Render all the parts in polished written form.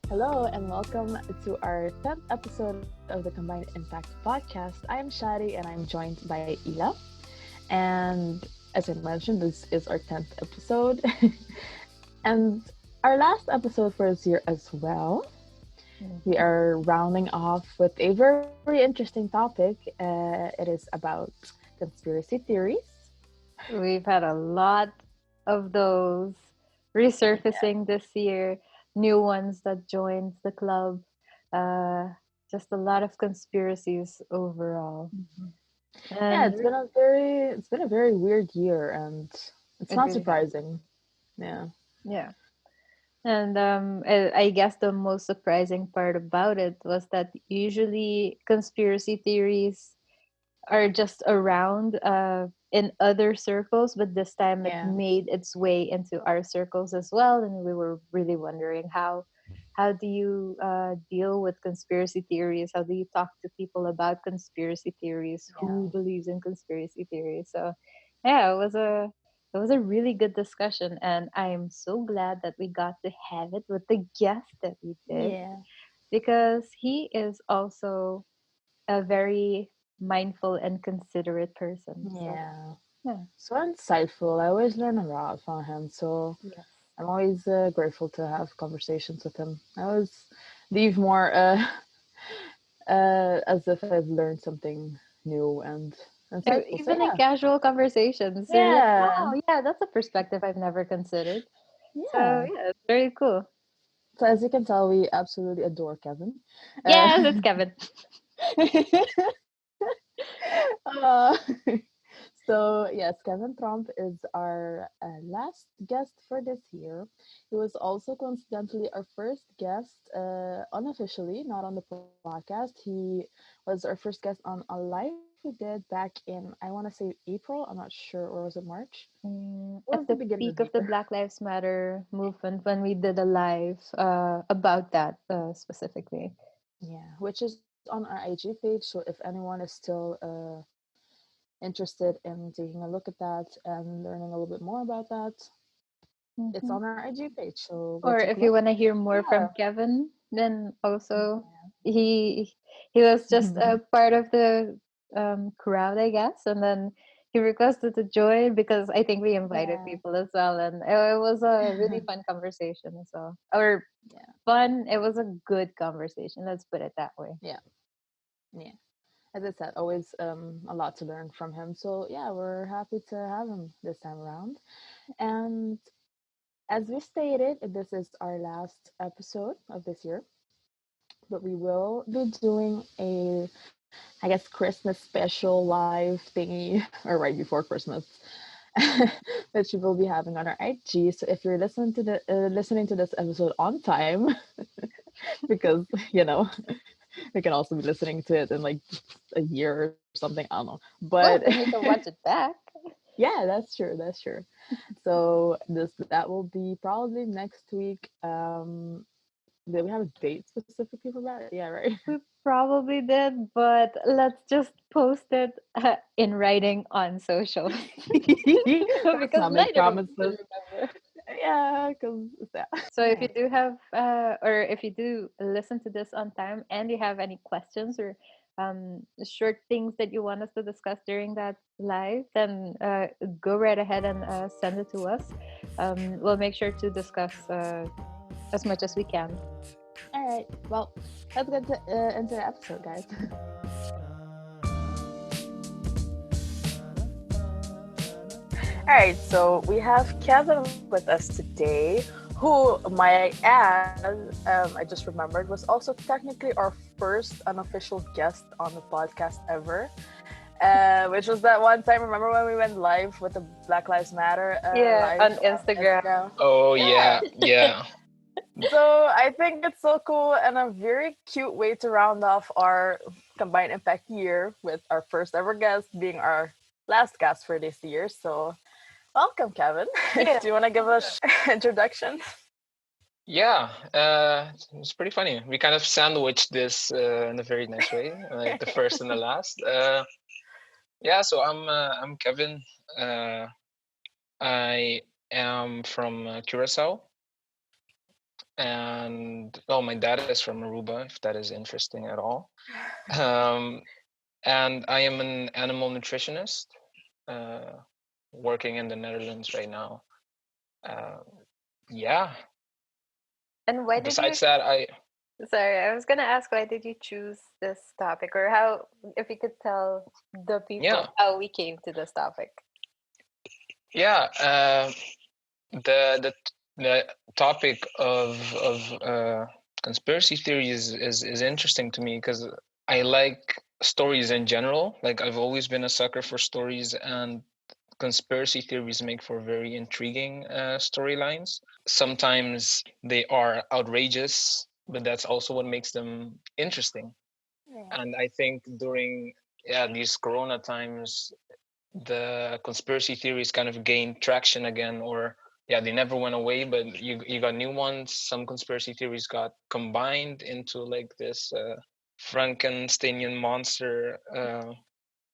Hello and welcome to our 10th episode of the Combined Impact podcast. I am Shari and I'm joined by Ila. And as I mentioned, this is our 10th episode and our last episode for this year as well. We are rounding off with a very interesting topic. It is about conspiracy theories. We've had a lot of those resurfacing this year, new ones that joined the club. Uh, just a lot of conspiracies overall. Yeah, And it's been a very weird year, and it's it not really has. surprising. Yeah. Yeah. And I guess the most surprising part about it was that usually conspiracy theories are just around in other circles, but this time it Yeah. made its way into our circles as well, and we were really wondering how do you deal with conspiracy theories? How do you talk to people about conspiracy theories? Yeah. Who believes in conspiracy theories? So, yeah, it was a really good discussion, and I'm so glad that we got to have it with the guest that we did Yeah. because he is also a very mindful and considerate person. So Yeah. yeah, So insightful. I always learn a lot from him. So yes, I'm always grateful to have conversations with him. I always leave more as if I've learned something new and insightful. So Even in casual conversations, you're like, yeah, wow, yeah, that's a perspective I've never considered. So yeah. yeah, it's very cool. So as you can tell, we absolutely adore Kevin. Uh, Yes, it's Kevin. uh, so yes, Kevin Tromp is our last guest for this year. He was also coincidentally our first guest, unofficially, not on the podcast. He was our first guest on a live we did back in, I want to say April. I'm not sure, or was it March? It was At the the beginning of peak the of the year. Black Lives Matter movement, when we did a live about that specifically. Yeah, which is on our IG page. So if anyone is still interested in taking a look at that and learning a little bit more about that, it's Hmm. on our IG page. So go Or take a if you look. want to hear more Yeah. from Kevin, then also he he was just a part of the crowd, I guess, and then he requested to join because I think we invited Yeah. people as well, and it was a really fun conversation as well. Or Yeah. fun, it was a good conversation. Let's put it that way. Yeah. Yeah. As I said, always a lot to learn from him. So yeah, we're happy to have him this time around. And as we stated, this is our last episode of this year, but we will be doing a, I guess, Christmas special live thingy, or right before Christmas, that you will be having on our IG. So if you're listening to this episode on time, because you know we can also be listening to it in like a year or something, I don't know. But Well, then you can watch it back. yeah, that's true. That's true. So that will be probably next week. Do we have a date specifically for that? Yeah, right. We probably did, but let's just post it in writing on socials Let's because not make neither of us promises. can remember. Yeah, because yeah. So if Yeah. you do have, or if you do listen to this on time and you have any questions or short things that you want us to discuss during that live, then go right ahead and send it to us. We'll make sure to discuss as much as we can. All right. Well, let's get into the episode, guys. All right, so we have Kevin with us today, who, might I add, I just remembered, was also technically our first unofficial guest on the podcast ever, which was that one time. Remember when we went live with the Black Lives Matter Yeah, live on on Instagram. Instagram? Oh Yeah. yeah, yeah. So I think it's so cool and a very cute way to round off our combined impact year with our first ever guest being our last guest for this year. So welcome, Kevin. Yeah. Do you want to give us introduction? Yeah, it's pretty funny. We kind of sandwiched this in a very nice way, like the first and the last. Yeah, so I'm Kevin. I am from Curacao, and my dad is from Aruba, if that is interesting at all. And I am an animal nutritionist, working in the Netherlands right now. Yeah. And why did you? Besides that, Sorry, I was gonna ask, why did you choose this topic, or how, if you could tell the people yeah, how we came to this topic. yeah. The topic of conspiracy theories is interesting to me because I like stories in general. Like, I've always been a sucker for stories, and conspiracy theories make for very intriguing storylines. Sometimes they are outrageous, but that's also what makes them interesting. Yeah. And I think during these Corona times, the conspiracy theories kind of gained traction again, or they never went away, but you got new ones. Some conspiracy theories got combined into like this Frankensteinian monster.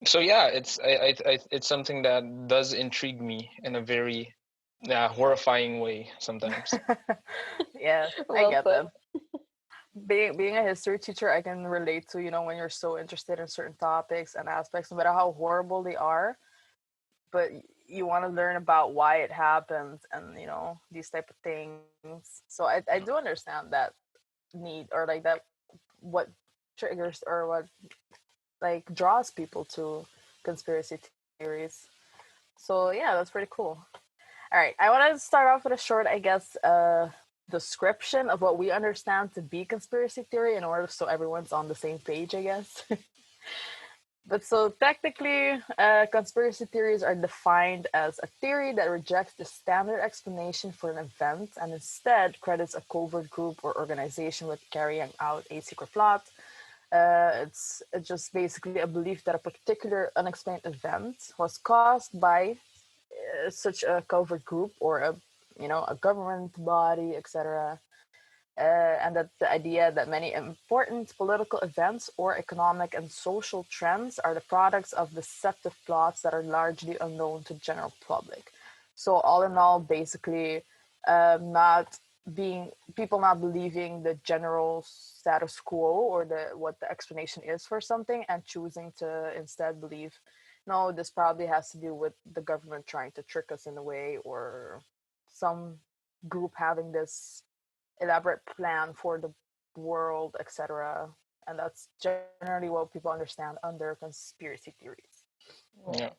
So yeah, it's something that does intrigue me in a very horrifying way sometimes. Yeah, I Well get put. that. Being a history teacher, I can relate to, when you're so interested in certain topics and aspects, no matter how horrible they are, but you want to learn about why it happens and these type of things. So I do understand that need, or like that, what triggers or what like draws people to conspiracy theories. So yeah, that's pretty cool. All right, I want to start off with a short, I guess, description of what we understand to be conspiracy theory in order so everyone's on the same page, I guess. But so technically, conspiracy theories are defined as a theory that rejects the standard explanation for an event and instead credits a covert group or organization with carrying out a secret plot. It's just basically a belief that a particular unexplained event was caused by such a covert group or a government body, etc. And that the idea that many important political events or economic and social trends are the products of deceptive plots that are largely unknown to the general public. So all in all, basically, not being people not believing the general status quo or the what the explanation is for something and choosing to instead believe, no, this probably has to do with the government trying to trick us in a way, or some group having this elaborate plan for the world, etc. And that's generally what people understand under conspiracy theories. Yeah. Yeah.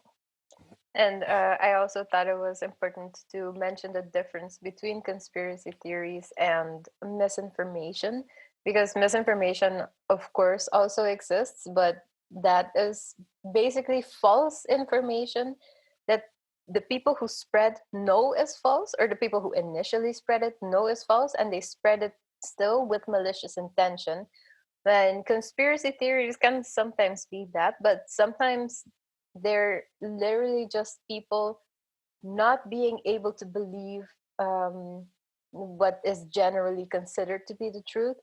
And I also thought it was important to mention the difference between conspiracy theories and misinformation, because misinformation, of course, also exists, but that is basically false information that the people who spread know is false, or the people who initially spread it know is false, and they spread it still with malicious intention. Then conspiracy theories can sometimes be that, but sometimes they're literally just people not being able to believe what is generally considered to be the truth.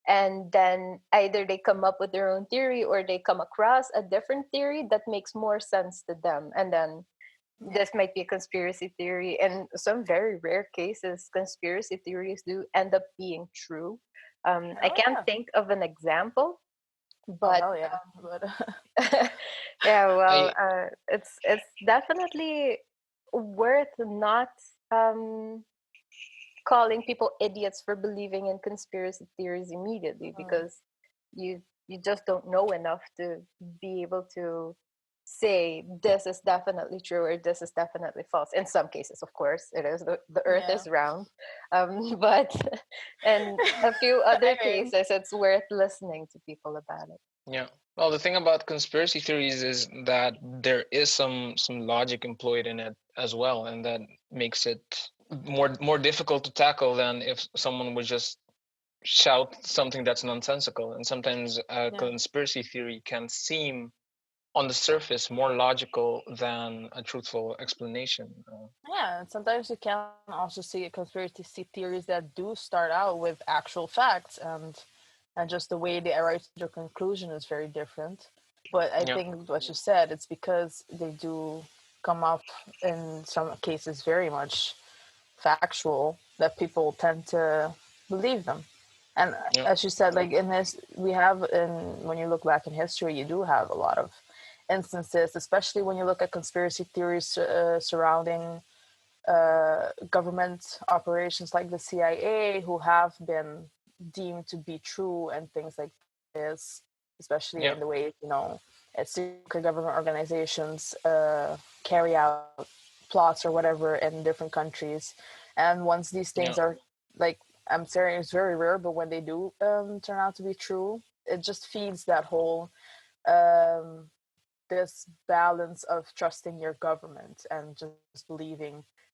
And then either they come up with their own theory, or they come across a different theory that makes more sense to them. And then Yeah. this might be a conspiracy theory. And some very rare cases, conspiracy theories do end up being true. I Oh can't yeah. think of an example, Oh but hell yeah. But yeah, well, I it's definitely worth not um, calling people idiots for believing in conspiracy theories immediately, because you just don't know enough to be able to say this is definitely true or this is definitely false. In some cases, of course, it is the earth yeah. is round, but in a few other I mean, cases, it's worth listening to people about it. Yeah. Well, the thing about conspiracy theories is that there is some logic employed in it as well, and that makes it more difficult to tackle than if someone would just shout something that's nonsensical. And sometimes a yeah. conspiracy theory can seem on the surface more logical than a truthful explanation. Yeah, and sometimes you can also see conspiracy theories that do start out with actual facts, and just the way they arrive to their conclusion is very different. But I Yeah. think what you said, it's because they do. come off in some cases very much factual, that people tend to believe them. And Yeah, as you said, like in this, we have in when you look back in history, you do have a lot of instances, especially when you look at conspiracy theories surrounding government operations like the CIA, who have been deemed to be true and things like this, especially yeah, in the way, secret government organizations carry out plots or whatever in different countries. And once these yeah, things are like, I'm saying it's very rare, but when they do turn out to be true, it just feeds that whole um, this balance of trusting your government and just believing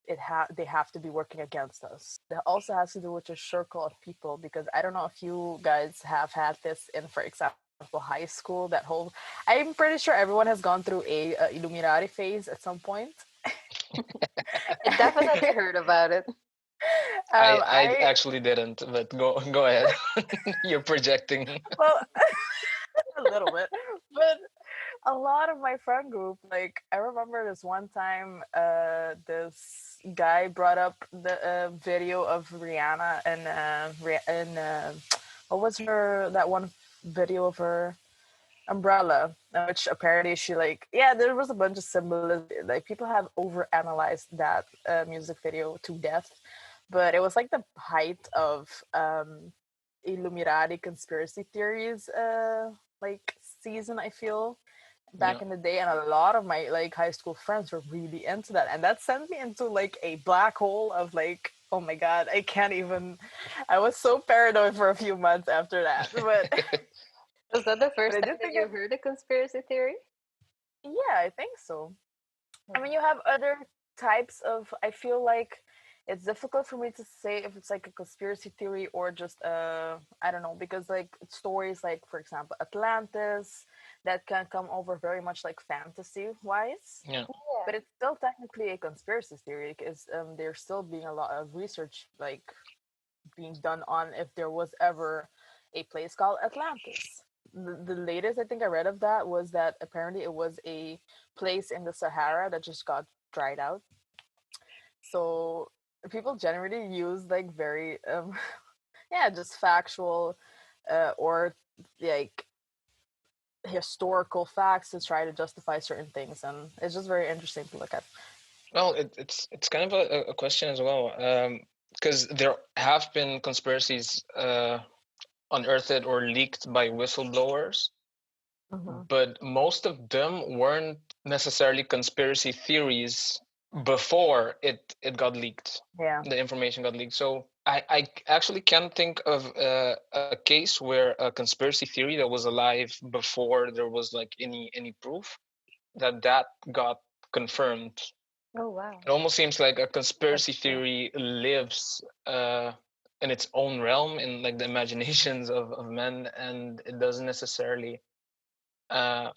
they have to be working against us. That also has to do with your circle of people, because I don't know if you guys have had this in, for example, high school. That whole, I'm pretty sure everyone has gone through a Illuminati phase at some point. I definitely heard about it. I I actually didn't, but go ahead. You're projecting. well, a little bit, but a lot of my friend group, like I remember this one time this guy brought up the video of Rihanna and what was her, that one video of her umbrella, in which apparently she, like, yeah, there was a bunch of symbolism, like people have over analyzed that music video to death, but it was like the height of Illuminati conspiracy theories like season, I feel, Yeah. back in the day, and a lot of my like high school friends were really into that, and that sent me into like a black hole of like, oh my god, I can't even, I was so paranoid for a few months after that, but Was that the but first I time did that think you it, heard a conspiracy theory? yeah, I think so. I mean, Oh, you have other types of, I feel like it's difficult for me to say if it's like a conspiracy theory or just I don't know, because like stories like, for example, Atlantis, that can come over very much like fantasy wise, Yeah, but it's still technically a conspiracy theory, because there's still being a lot of research like being done on if there was ever a place called Atlantis. The latest I think I read of that was that apparently it was a place in the Sahara that just got dried out. So people generally use like very yeah, just factual or like historical facts to try to justify certain things, and it's just very interesting to look at. well, it's kind of a question as well, because there have been conspiracies unearthed or leaked by whistleblowers, Mm-hmm. but most of them weren't necessarily conspiracy theories before it got leaked. Yeah. The information got leaked. So I actually can't think of a case where a conspiracy theory that was alive before there was like any proof that got confirmed. oh wow. It almost seems like a That's conspiracy true. theory lives in its own realm in like the imaginations of men, and it doesn't necessarily uh,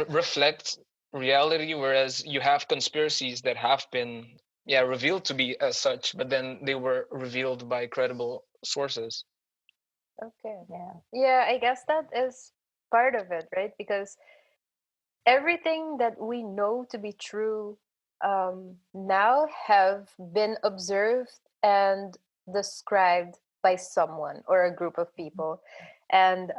reflect reality. Whereas you have conspiracies that have been revealed to be as such, but then they were revealed by credible sources. Okay. Yeah. Yeah, I guess that is part of it, right? Because everything that we know to be true now have been observed and described by someone or a group of people. And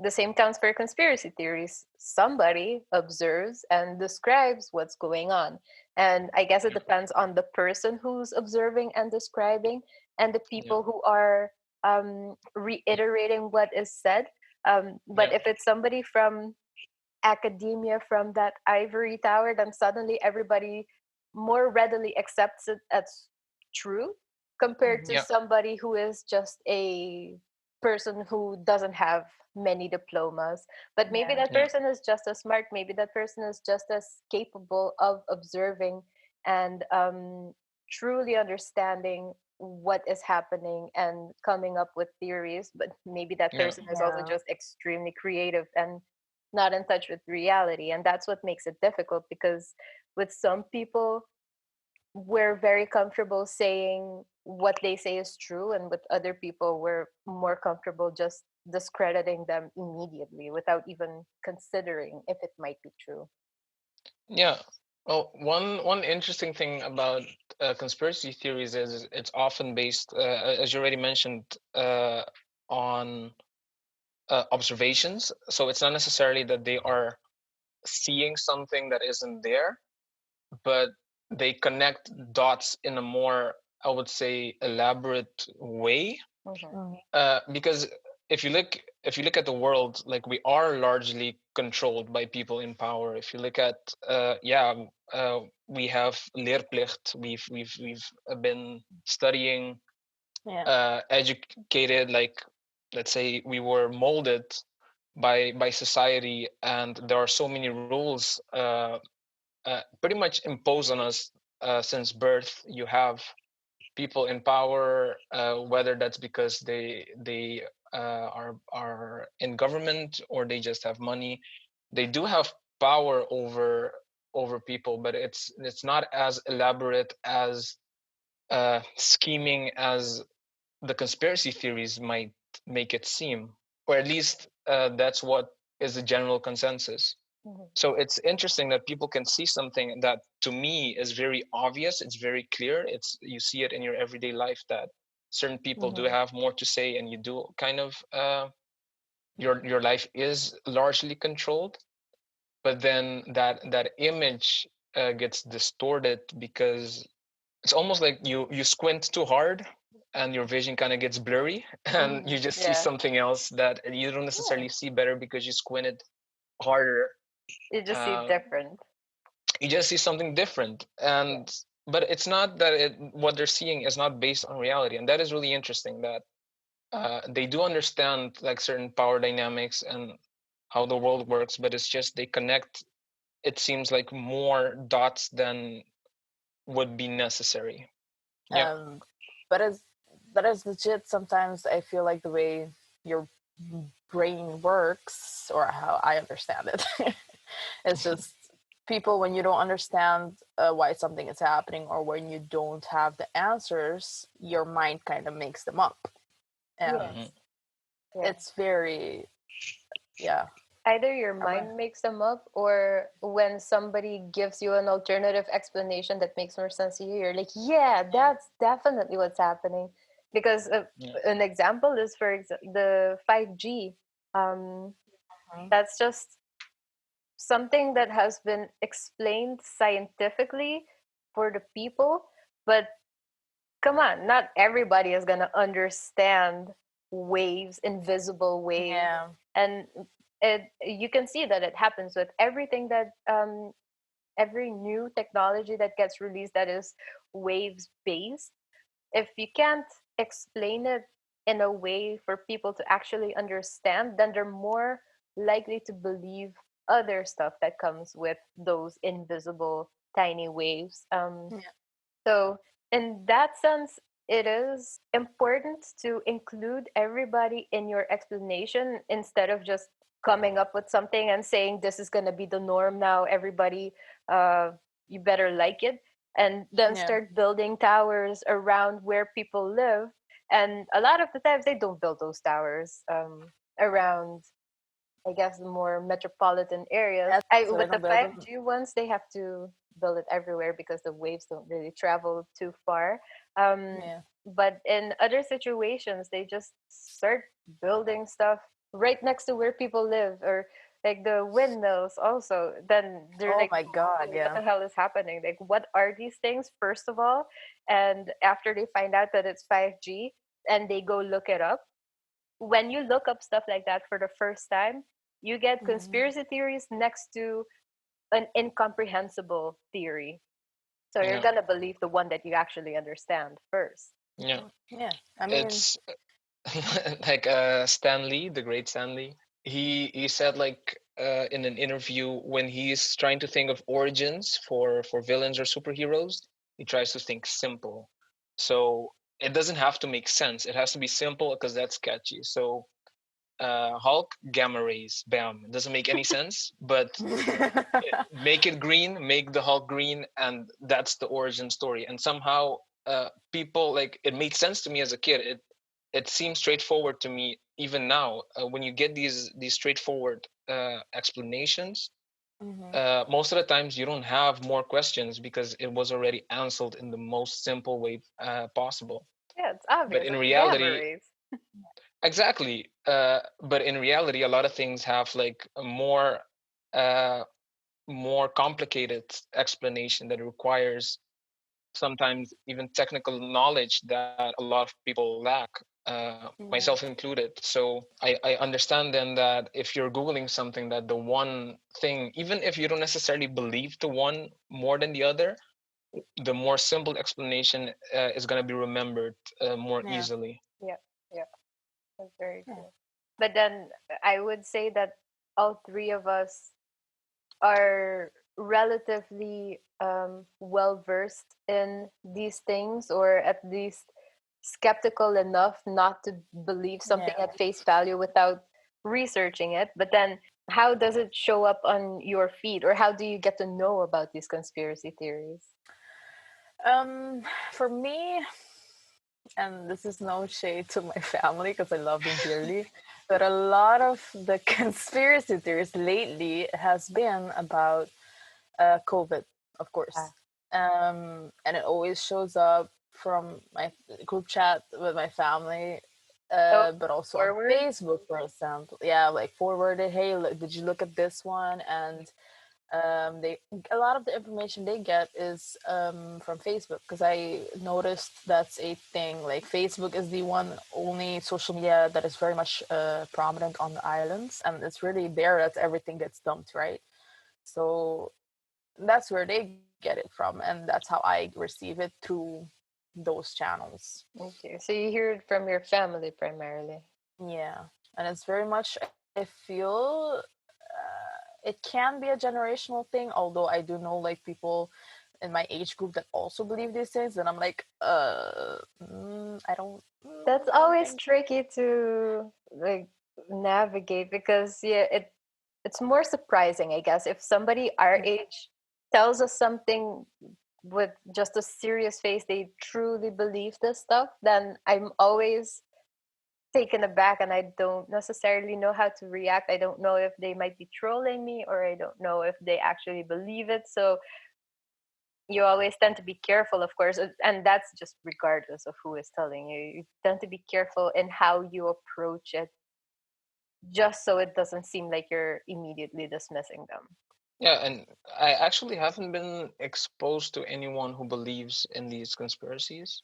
the same counts for conspiracy theories. Somebody observes and describes what's going on. And I guess it Yeah, depends on the person who's observing and describing and the yeah, people who are reiterating what is said. But yeah, if it's somebody from academia, from that ivory tower, then suddenly everybody more readily accepts it as true compared to Mm-hmm. yeah, somebody who is just a person who doesn't have many diplomas. But maybe Yeah. that yeah, person is just as smart, maybe that person is just as capable of observing and truly understanding what is happening and coming up with theories. But maybe that yeah, person is also Yeah. just extremely creative and not in touch with reality. And that's what makes it difficult, because with some people, we're very comfortable saying what they say is true, and with other people, we're more comfortable just discrediting them immediately without even considering if it might be true. Yeah. Well, one interesting thing about conspiracy theories is it's often based, as you already mentioned, on observations. So it's not necessarily that they are seeing something that isn't there, but they connect dots in a more, I would say, elaborate way. Mm-hmm. Because if you look at the world, like we are largely controlled by people in power. If you look at we have leerplicht. We've been studying, Yeah. educated. Like, let's say we were molded by society, and there are so many rules pretty much imposed on us since birth. You have people in power, whether that's because they are in government or they just have money. They do have power over people, but it's not as elaborate, as scheming as the conspiracy theories might make it seem, or at least that's what is the general consensus. Mm-hmm. So it's interesting that people can see something that to me is very obvious. It's very clear. It's, you see it in your everyday life that certain people do Mm-hmm. have more to say, and you do kind of your life is largely controlled. But then that image gets distorted, because it's almost like you squint too hard and your vision kind of gets blurry and Mm-hmm. you just see Yeah. something else that you don't Yeah. necessarily see better because you squinted harder. You just see Um, different. you just see something different, Yeah. and but it's not that what they're seeing is not based on reality, and that is really interesting, that they do understand like certain power dynamics and how the world works, but it's just they connect, it seems like, more dots than would be necessary. Yeah. Um, but as legit, sometimes I feel like the way your brain works, or how I understand it, it's just people, when you don't understand why something is happening, or when you don't have the answers, your mind kind of makes them up, and Yes. Hmm. Yeah. it's very, yeah. Either your I'm a, mind makes them up, or when somebody gives you an alternative explanation that makes more sense to you, you're like, yeah, yeah. that's definitely what's happening. Because Yeah. an example is, the 5G. Um, Mhm. that's just something that has been explained scientifically for the people, but come on, not everybody is going to understand waves, invisible waves. Yeah. And you can see that it happens with everything that every new technology that gets released that is waves based. If you can't explain it in a way for people to actually understand, then they're more likely to believe other stuff that comes with those invisible tiny waves. Yeah. So, in that sense, it is important to include everybody in your explanation instead of just coming up with something and saying this is going to be the norm now. Everybody, you better like it. And then Yeah. start building towers around where people live. And a lot of the times, they don't build those towers around, I guess, the more metropolitan areas. Yes, so they With the don't build them. 5G ones, they have to build it everywhere because the waves don't really travel too far. Yeah. But in other situations, they just start building stuff right next to where people live, or like the windmills also. Then they're Oh like, my God. "Whoa, what Yeah. the hell is happening? Like, what are these things, first of all?" And after they find out that it's 5G and they go look it up, when you look up stuff like that for the first time, you get Mhm. conspiracy theories next to an incomprehensible theory. So you're Yeah. going to believe the one that you actually understand first. Yeah. Yeah. I mean, It's like Stan Lee, the great Stan Lee. He said, like, in an interview, when he's trying to think of origins for villains or superheroes, he tries to think simple. So it doesn't have to make sense. It has to be simple because that's catchy. So Hulk, gamma rays, bam. It doesn't make any sense, but make it green, make the Hulk green, and that's the origin story. And somehow, people, like, it made sense to me as a kid. It seems straightforward to me even now. When you get these straightforward explanations, Mm-hmm. most of the times you don't have more questions because it was already answered in the most simple way possible. Yeah, it's But obvious. in It's reality, memories. exactly. But in reality, a lot of things have like a uh, more complicated explanation that requires sometimes even technical knowledge that a lot of people lack, myself Yeah. included. So I understand then that if you're Googling something, that the one thing, even if you don't necessarily believe the one more than the other, the more simple explanation is going to be remembered more Yeah. easily. Yeah, yeah, that's very Yeah. true. But then I would say that all three of us are relatively well versed in these things, or at least skeptical enough not to believe something Yeah. at face value without researching it. But then, how does it show up on your feed, or how do you get to know about these conspiracy theories? Um, for me, and this is no shade to my family because I love them dearly, but a lot of the conspiracy theories lately has been about COVID, of course. Ah, And it always shows up from my group chat with my family, oh, but also on forward. Facebook, for example. Yeah, like forwarded, hey, look, did you look at this one? And they a lot of the information they get is from Facebook because I noticed that's a thing. Like Facebook is the one only social media that is very much prominent on the islands, and it's really there that everything gets dumped, right? So that's where they get it from, and that's how I receive it through those channels. Okay, so you hear it from your family primarily. Yeah, and it's very much, I feel, it can be a generational thing, although I do know like people in my age group that also believe these things, and I'm like, That's I don't always think so. tricky to like navigate, because yeah, it's more surprising, I guess, if somebody our Yeah. age tells us something with just a serious face, they truly believe this stuff, then I'm always taken aback and I don't necessarily know how to react. I don't know if they might be trolling me, or I don't know if they actually believe it. So you always tend to be careful, of course, and that's just regardless of who is telling you. You tend to be careful in how you approach it, just so it doesn't seem like you're immediately dismissing them. Yeah, and I actually haven't been exposed to anyone who believes in these conspiracies.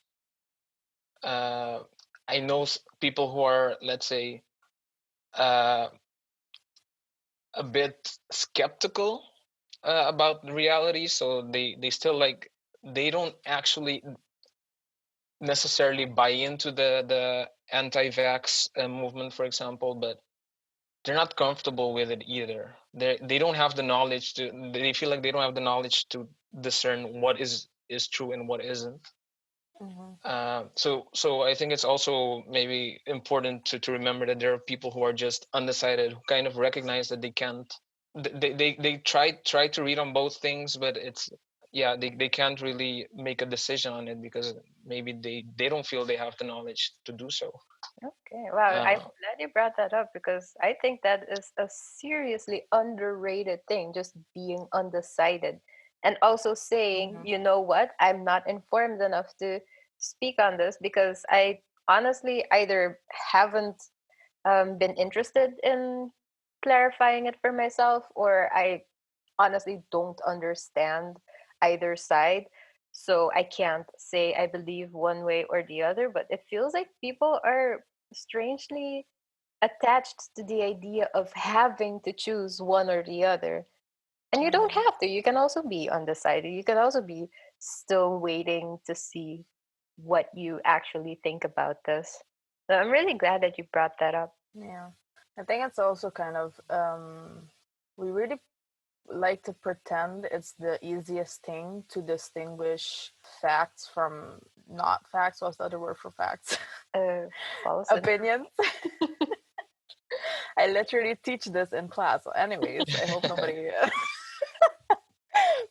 Uh, I know people who are, let's say, uh, a bit skeptical about reality, so they still like they don't actually necessarily buy into the anti-vax movement, for example, but they're not comfortable with it either. They don't have the knowledge to. They feel like they don't have the knowledge to discern what is true and what isn't. Mm-hmm. So I think it's also maybe important to remember that there are people who are just undecided, who kind of recognize that they can't. They try to read on both things, but it's yeah they can't really make a decision on it because maybe they don't feel they have the knowledge to do so. Okay, wow. I'm Uh, glad you brought that up, because I think that is a seriously underrated thing, just being undecided. And also saying, Mm-hmm. you know what, I'm not informed enough to speak on this, because I honestly either haven't been interested in clarifying it for myself, or I honestly don't understand either side. So I can't say I believe one way or the other, but it feels like people are strangely attached to the idea of having to choose one or the other. And you don't Mm-hmm. have to. You can also be undecided. You can also be still waiting to see what you actually think about this. So I'm really glad that you brought that up. Yeah, I think it's also kind of we really like to pretend it's the easiest thing to distinguish facts from not facts. What's the other word for facts? Uh, False. Opinions. I literally teach this in class. So anyways, I hope nobody.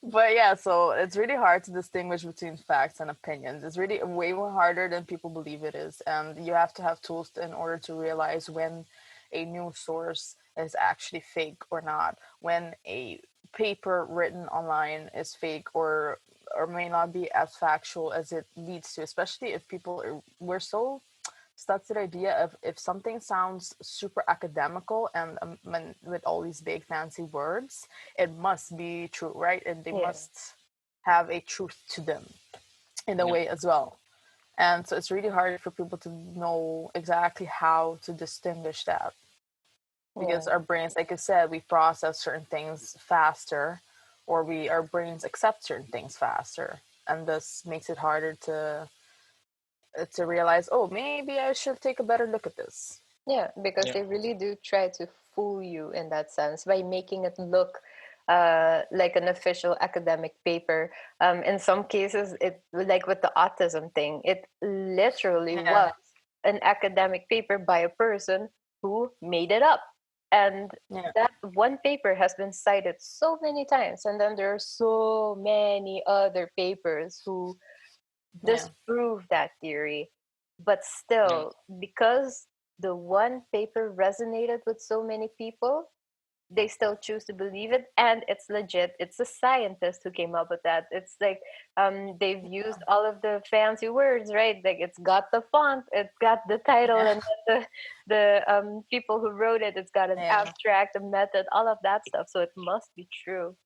But yeah, so it's really hard to distinguish between facts and opinions. It's really way more harder than people believe it is, and you have to have tools in order to realize when a news source is actually fake or not, when a paper written online is fake or may not be as factual as it leads to, especially if people we're so stuck to the idea of if something sounds super academical and with all these big fancy words, it must be true, right? And they Yeah. must have a truth to them in a Yeah. way as well. And so it's really hard for people to know exactly how to distinguish that, because Yeah. our brains, like I said, we process certain things faster, or we our brains accept certain things faster, and this makes it harder to realize, oh, maybe I should take a better look at this. Yeah, because Yeah. they really do try to fool you in that sense by making it look like an official academic paper. In some cases, it like with the autism thing, it literally Yeah, was an academic paper by a person who made it up. And yeah, that one paper has been cited so many times. And then there are so many other papers who yeah, disprove that theory. But Yeah. still, because the one paper resonated with so many people, they still choose to believe it, and it's legit. It's a scientist who came up with that. It's like they've used all of the fancy words, right? Like it's got the font, it's got the title, yeah, and then the people who wrote it, it's got an yeah. abstract, a method, all of that stuff. So it must be true,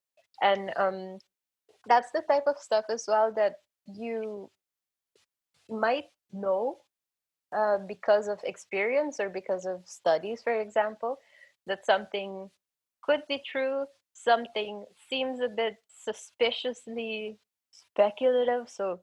and that's the type of stuff as well that you might know because of experience or because of studies, for example, that something could be true, something seems a bit suspiciously speculative. So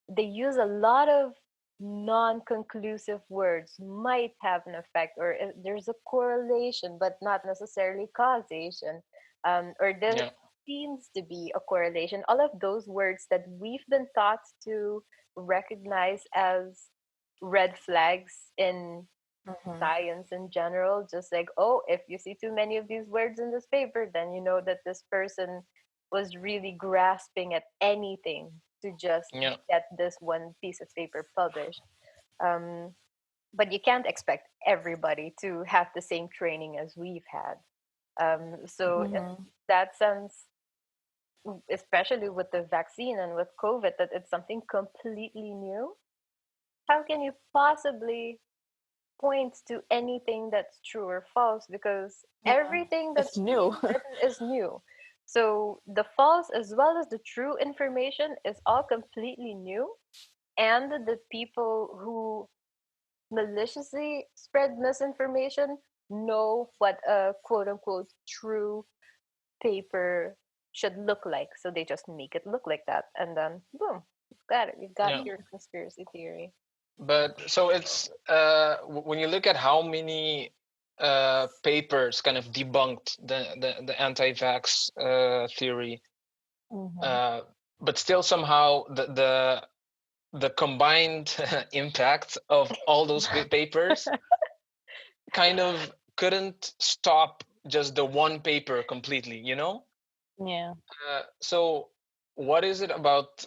they use a lot of non conclusive words, might have an effect, or there's a correlation, but not necessarily causation, or there Yeah. seems to be a correlation. All of those words that we've been taught to recognize as red flags in Hmm. science in general, just like, oh, if you see too many of these words in this paper, then you know that this person was really grasping at anything to just Yeah. get this one piece of paper published. um, but you can't expect everybody to have the same training as we've had. So in Hmm. that sense, especially with the vaccine and with COVID, that it's something completely new, how can you possibly point to anything that's true or false, because Yeah, everything it's that's being new. written is new. So the false as well as the true information is all completely new. And the people who maliciously spread misinformation know what a quote unquote true paper should look like. So they just make it look like that. And then boom, you've got it. You've got Yeah. your conspiracy theory. But so it's when you look at how many papers kind of debunked the anti-vax theory, Hmm. uh, but still somehow the combined impact of all those papers kind of couldn't stop just the one paper completely, you know? Yeah. So what is it about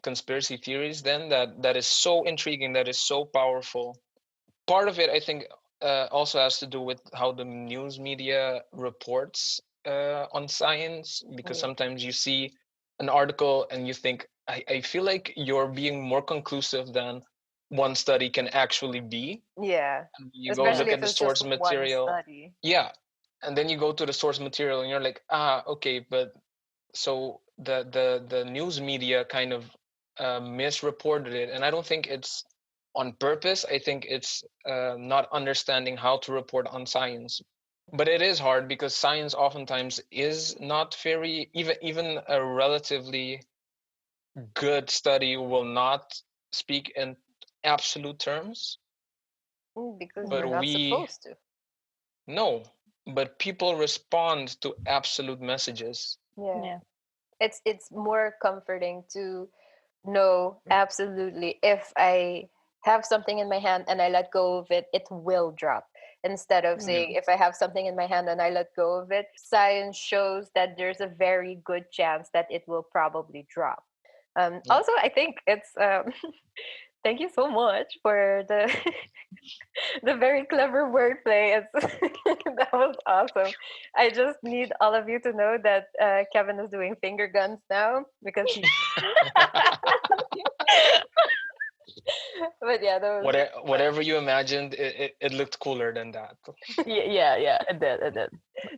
conspiracy theories then that is so intriguing, that is so powerful? Part of it, I think, also has to do with how the news media reports on science, because Yeah. sometimes you see an article and you think, I feel like you're being more conclusive than one study can actually be. Yeah. And you go Especially look if at the it's just source one material. study. Yeah. And then you go to the source material and you're like, okay, but so the news media kind of misreported it, and I don't think it's on purpose. I think it's not understanding how to report on science. But it is hard because science oftentimes is not very, even a relatively good study will not speak in absolute terms. Because But you're not Hmm. we supposed to. know, but people respond to absolute messages. Yeah. Yeah. It's more comforting to know absolutely if I have something in my hand and I let go of it, it will drop. Instead of Yeah. saying if I have something in my hand and I let go of it, science shows that there's a very good chance that it will probably drop. Yeah. Also, I think it's Thank you so much for the the very clever wordplay. It's that was awesome. I just need all of you to know that Kevin is doing finger guns now because he. But yeah, that was Whatever you imagined, it looked cooler than that. Yeah, it did, it did.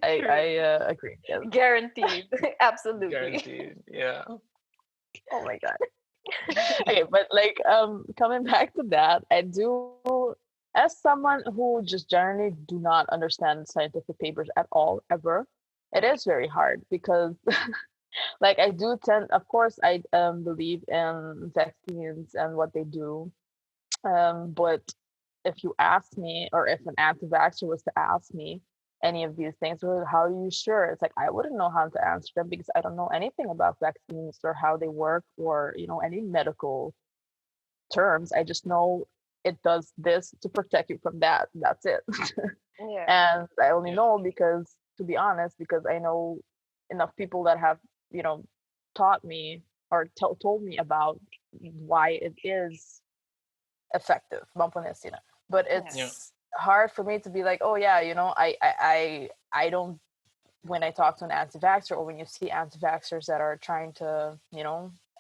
I true. agree. Yes. Guaranteed. Absolutely. Guaranteed. Yeah. Oh my god. Okay, but like coming back to that, I do, as someone who just generally do not understand scientific papers at all ever, it is very hard because like I do tend, of course I believe in vaccines and what they do. But if you ask me, or if an anti-vaxxer was to ask me any of these things, well, how are you sure? It's like I wouldn't know how to answer them because I don't know anything about vaccines or how they work, or any medical terms. I just know it does this to protect you from that. That's it. Yeah. And I only Yeah. know because, to be honest, because I know enough people that have, you know, taught me or told me about why it is effective, bumponess, but Yeah. Yeah. it's hard for me to be like, oh yeah, I don't, when I talk to an anti-vaxxer, or when you see anti-vaxxers that are trying to,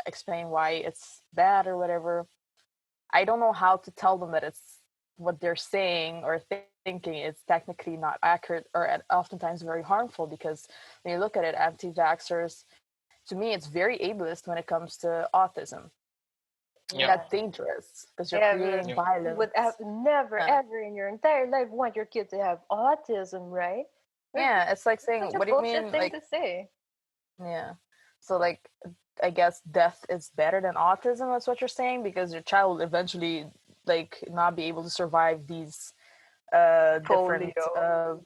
explain why it's bad or whatever, I don't know how to tell them that it's what they're saying or thinking is technically not accurate, or oftentimes very harmful, because when you look at it, anti-vaxxers, to me, it's very ableist when it comes to autism. And Yeah. that's Yeah. dangerous because you're Ever creating Yeah. would violence. never Uh, ever in your entire life want your kid to have autism, right? Like, yeah, it's like that's such saying, a what do you bullshit mean? thing Like, to say. yeah. So, like, I guess death is better than autism. That's what you're saying, because your child will eventually, like, not be able to survive these different Polio,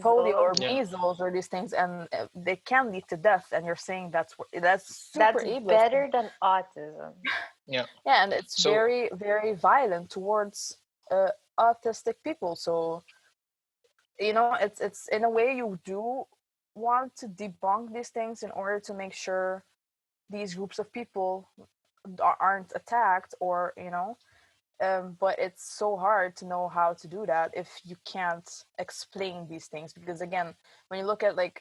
polio or measles. Yeah. measles or these things, and they can lead to death. And you're saying that's super That's ableist. better than autism. Yeah. Yeah, and it's So very, very violent towards autistic people. So it's in a way you do want to debunk these things in order to make sure these groups of people aren't attacked, or but it's so hard to know how to do that if you can't explain these things, because again, when you look at like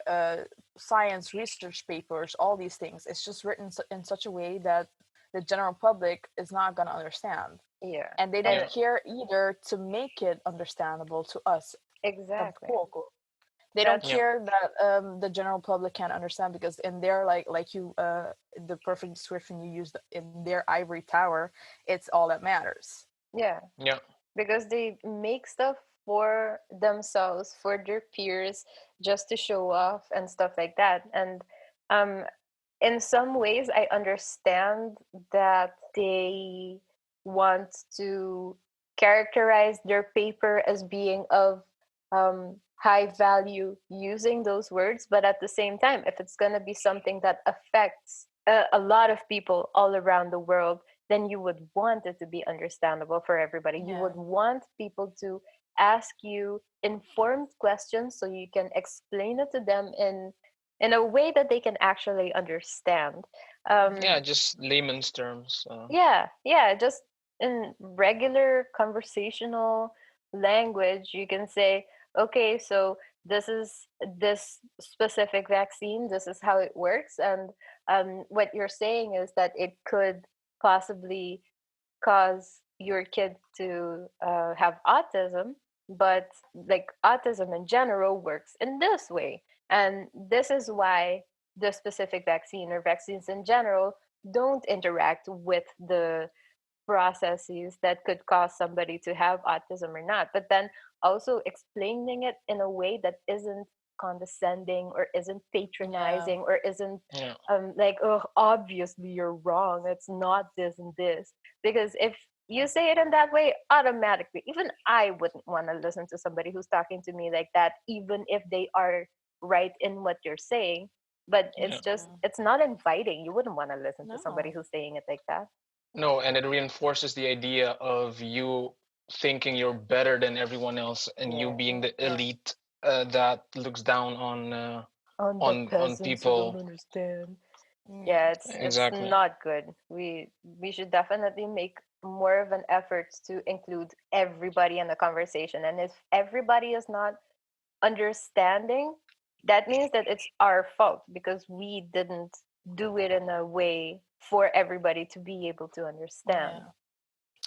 science research papers, all these things, it's just written in such a way that the general public is not going to understand, Yeah. and they don't And yeah. care either to make it understandable to us, exactly. tampoco. They don't That's Yeah. care that the general public can't understand, because in their, like you the perfect description you used, in their ivory tower, it's all that matters. yeah. Yeah. Because they make stuff for themselves, for their peers, just to show off and stuff like that. And um in some ways I understand that they want to characterize their paper as being of high value using those words, but at the same time, if it's going to be something that affects a lot of people all around the world, then you would want it to be understandable for everybody. You Yeah, would want people to ask you informed questions so you can explain it to them in a way that they can actually understand. Yeah. Um, Just layman's terms. yeah, yeah, just in regular conversational language, you can say, okay, so this is this specific vaccine, this is how it works, and what you're saying is that it could possibly cause your kid to have autism, but like autism in general works in this way. And this is why the specific vaccine or vaccines in general don't interact with the processes that could cause somebody to have autism or not. But then also explaining it in a way that isn't condescending or isn't yeah, patronizing or isn't Yeah. like, oh, obviously you're wrong. It's not this and this. Because if you say it in that way, automatically, even I wouldn't want to listen to somebody who's talking to me like that, even if they are right in what you're saying. But Yeah. it's just, yeah. it's not inviting. You wouldn't want to listen to somebody No. who's saying it like that. No, and it reinforces the idea of you thinking you're better than everyone else, and you Yeah. being the Yeah. elite that looks down On the on peasants who don't people. understand. Yeah. Yeah, it's Exactly. not good. We should definitely make more of an effort to include everybody in the conversation. And if everybody is not understanding, that means that it's our fault because we didn't do it in a way for everybody to be able to understand. Yeah.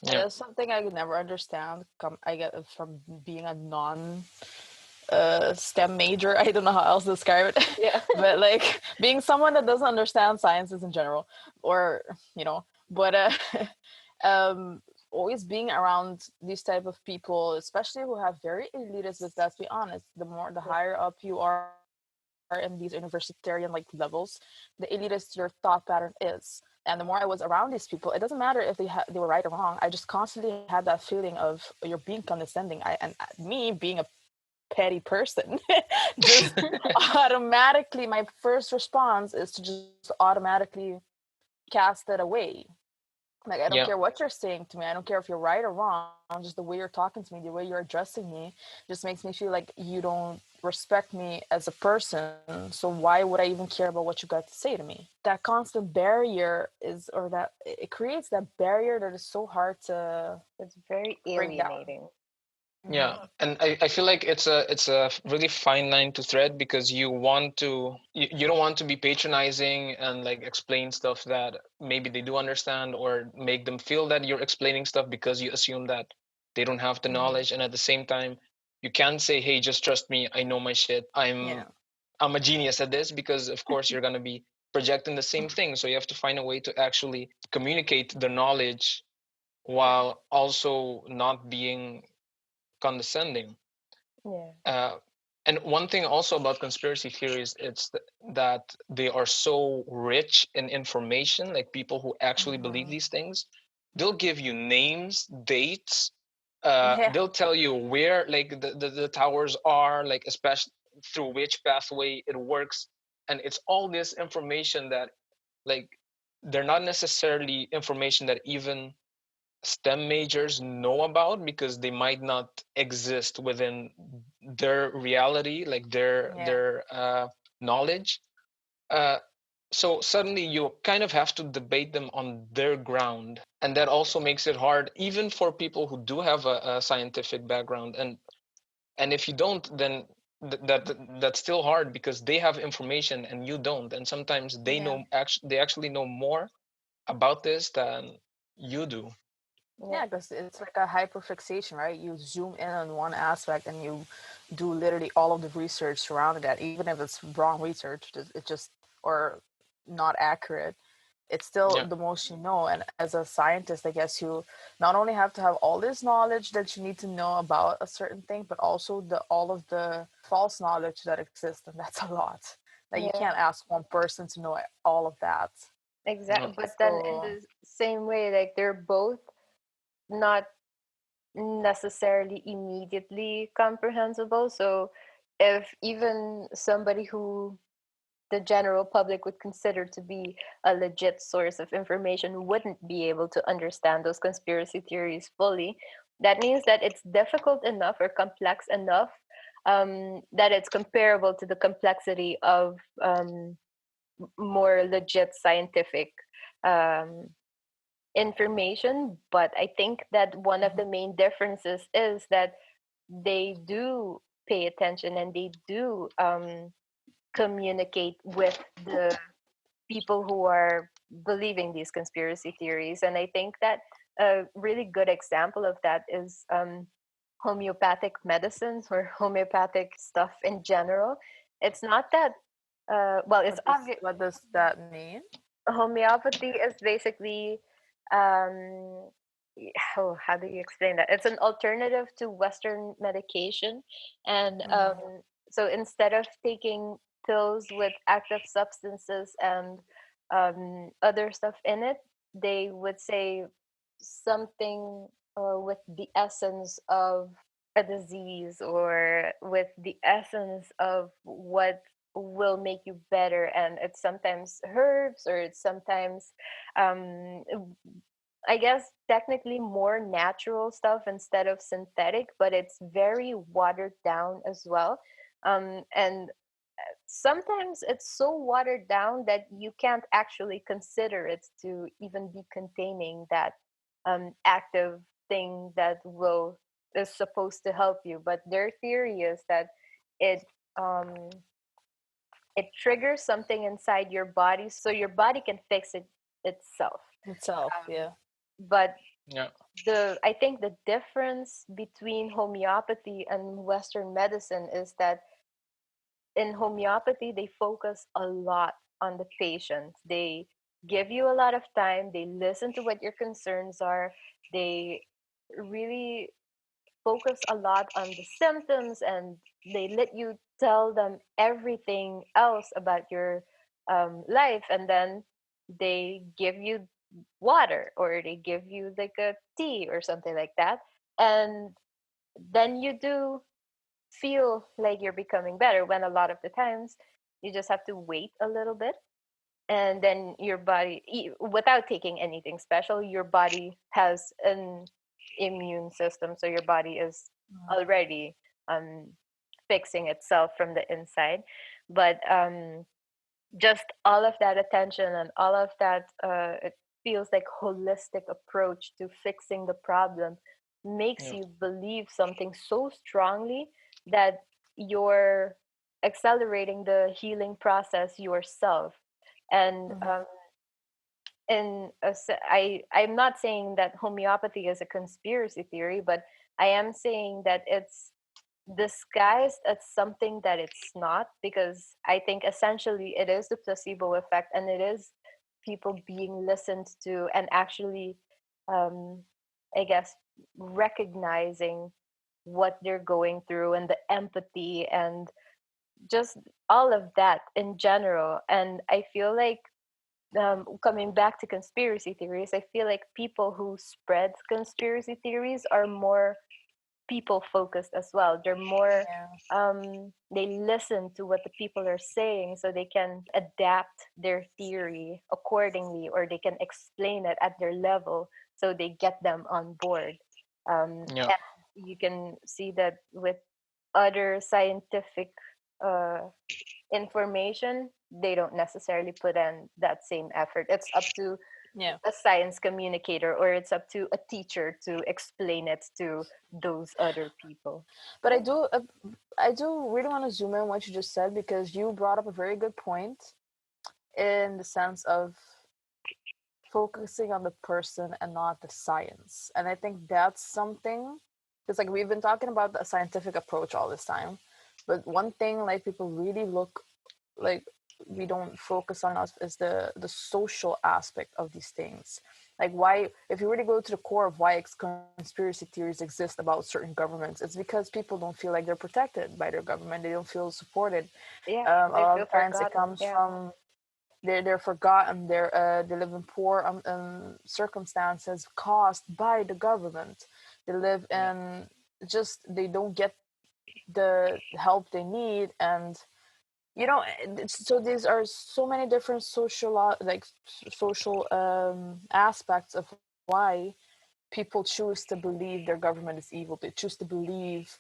And Yeah. that's something I could never understand. I get it from being a non STEM major. I don't know how else to describe it, Yeah. but like being someone that doesn't understand sciences in general, or but um, always being around these type of people, especially who have very elitist. But let's be honest, the higher up you are in these universitarian like levels, the elitist your thought pattern is. And the more I was around these people, it doesn't matter if they were right or wrong. I just constantly had that feeling of you're being condescending. Me being a petty person just automatically my first response is to just automatically cast it away. Like, I don't care Yeah. what you're saying to me. I don't care if you're right or wrong. Just the way you're talking to me, the way you're addressing me, just makes me feel like you don't respect me as a person. So why would I even care about what you got to say to me? That constant barrier is, or that it creates that barrier that is so hard to It's very break down. alienating. Yeah, Mm-hmm. and I feel like it's a really fine line to thread because you don't want to be patronizing and like explain stuff that maybe they do understand or make them feel that you're explaining stuff because you assume that they don't have the Mm-hmm. knowledge, and at the same time you can't say, hey, just trust me, I know my shit, i'm Yeah. i'm a genius at this, because of course you're going to be projecting the same thing. So you have to find a way to actually communicate the knowledge while also not being condescending. Yeah. Uh, and one thing also about conspiracy theories, that they are so rich in information. Like people who actually believe Mm-hmm. these things, they'll give you names, dates. Yeah. They'll tell you where like the towers are, like especially through which pathway it works, and it's all this information that like they're not necessarily information that even STEM majors know about, because they might not exist within their reality, like Yeah. their knowledge. Uh, so suddenly you kind of have to debate them on their ground, and that also makes it hard, even for people who do have a scientific background. And if you don't, then that's still hard because they have information and you don't, and sometimes Yeah. they actually know more about this than you do. Yeah. Yeah, because it's like a hyperfixation, right? You zoom in on one aspect and you do literally all of the research surrounding that, even if it's wrong research, it just or not accurate. It's still Yeah. the most you know. And as a scientist, I guess you not only have to have all this knowledge that you need to know about a certain thing, but also the all of the false knowledge that exists, and that's a lot. Like you Yeah. can't ask one person to know all of that. Exactly. No. But then in So the same way, like they're both not necessarily immediately comprehensible. So if even somebody who the general public would consider to be a legit source of information wouldn't be able to understand those conspiracy theories fully, that means that it's difficult enough or complex enough that it's comparable to the complexity of more legit scientific um, information. But I think that one of the main differences is that they do pay attention and they do communicate with the people who are believing these conspiracy theories. And I think that a really good example of that is homeopathic medicines or homeopathic stuff in general. It's not that, well, it's obvious. what does that mean? Homeopathy is basically, um, how do you explain that? It's an alternative to Western medication. And Mm-hmm. so instead of taking pills with active substances and other stuff in it, they would say something with the essence of a disease or with the essence of what will make you better. And it's sometimes herbs or it's sometimes um I guess technically more natural stuff instead of synthetic, but it's very watered down as well. And sometimes it's so watered down that you can't actually consider it to even be containing that active thing that will is supposed to help you. But their theory is that it um, it triggers something inside your body, so your body can fix it itself. Itself, yeah. But Yeah. the I think the difference between homeopathy and Western medicine is that in homeopathy they focus a lot on the patient. They give you a lot of time, they listen to what your concerns are, they really focus a lot on the symptoms, and they let you tell them everything else about your life, and then they give you water or they give you like a tea or something like that, and then you do feel like you're becoming better, when a lot of the times you just have to wait a little bit, and then your body, without taking anything special, your body has an immune system, so your body is already um, fixing itself from the inside. But just all of that attention and all of that, it feels like holistic approach to fixing the problem makes Yeah. you believe something so strongly that you're accelerating the healing process yourself. And Mm-hmm. I'm not saying that homeopathy is a conspiracy theory, but I am saying that it's disguised as something that it's not, because I think essentially it is the placebo effect, and it is people being listened to and actually, um, I guess, recognizing what they're going through and the empathy and just all of that in general. And I feel like, coming back to conspiracy theories, I feel like people who spread conspiracy theories are more people focused as well. They're more, Yeah. they listen to what the people are saying so they can adapt their theory accordingly, or they can explain it at their level so they get them on board. Yeah. And you can see that with other scientific uh, information, they don't necessarily put in that same effort. It's up to Yeah. a science communicator, or it's up to a teacher to explain it to those other people. But I do really want to zoom in on what you just said, because you brought up a very good point in the sense of focusing on the person and not the science. And I think that's something, because like we've been talking about the scientific approach all this time, but one thing like people really look like we don't focus on us is the social aspect of these things. Like, why, if you really go to the core of why conspiracy theories exist about certain governments, it's because people don't feel like they're protected by their government, they don't feel supported. Yeah, A they lot feel of times it forgotten. comes Yeah, from they're forgotten, they live in poor circumstances caused by the government, they live Yeah. in, just they don't get the help they need. And you know, so these are so many different social social aspects of why people choose to believe their government is evil, they choose to believe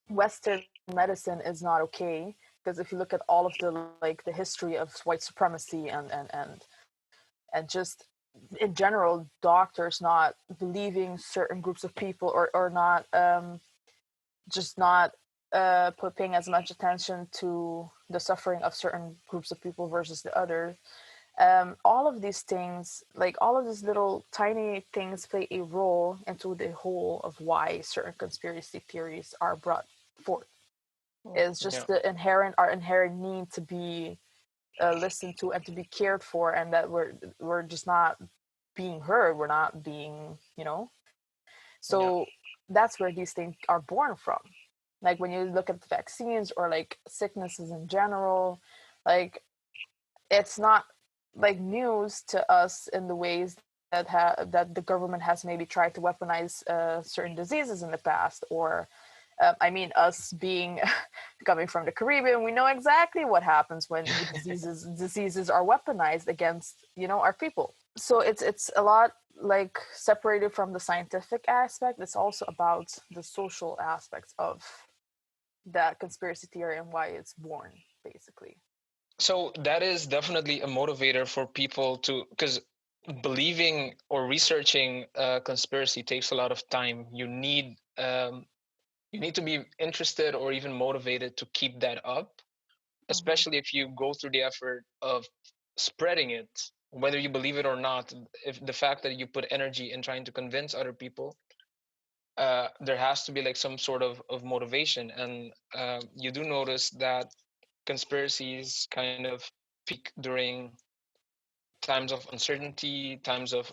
Western medicine is not okay. Because if you look at all of the history of white supremacy and just in general doctors not believing certain groups of people, or not just not paying as much attention to the suffering of certain groups of people versus the other. All of these things, like all of these little tiny things, play a role into the whole of why certain conspiracy theories are brought forth. yeah, It's Yeah. just the our inherent need to be listened to and to be cared for, and that we're just not being heard. We're not being, so Yeah. that's where these things are born from. Like when you look at the vaccines or like sicknesses in general, like it's not like news to us in the ways that the government has maybe tried to weaponize certain diseases in the past, or I mean, us being coming from the Caribbean, we know exactly what happens when diseases are weaponized against our people. So it's a lot like separated from the scientific aspect. It's also about the social aspects of that conspiracy theory and why it's born, basically. So that is definitely a motivator for people to, because believing or researching a conspiracy takes a lot of time. You need to be interested or even motivated to keep that up, especially if you go through the effort of spreading it, whether you believe it or not. If the fact that you put energy in trying to convince other people, there has to be like some sort of motivation. And you do notice that conspiracies kind of peak during times of uncertainty, times of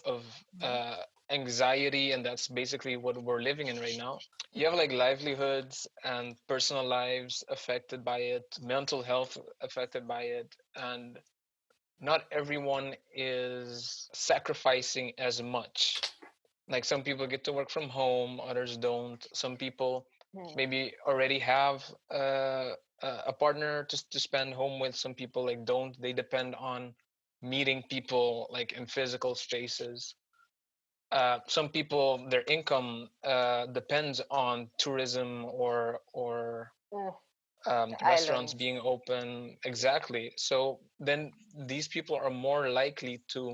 anxiety, and that's basically what we're living in right now. You have like livelihoods and personal lives affected by it, mental health affected by it, and not everyone is sacrificing as much. Like some people get to work from home, others don't. Some people maybe already have a partner to spend home with. Some people like don't. They depend on meeting people like in physical spaces. Some people, their income depends on tourism or restaurants Islands. being open. Exactly. So then these people are more likely to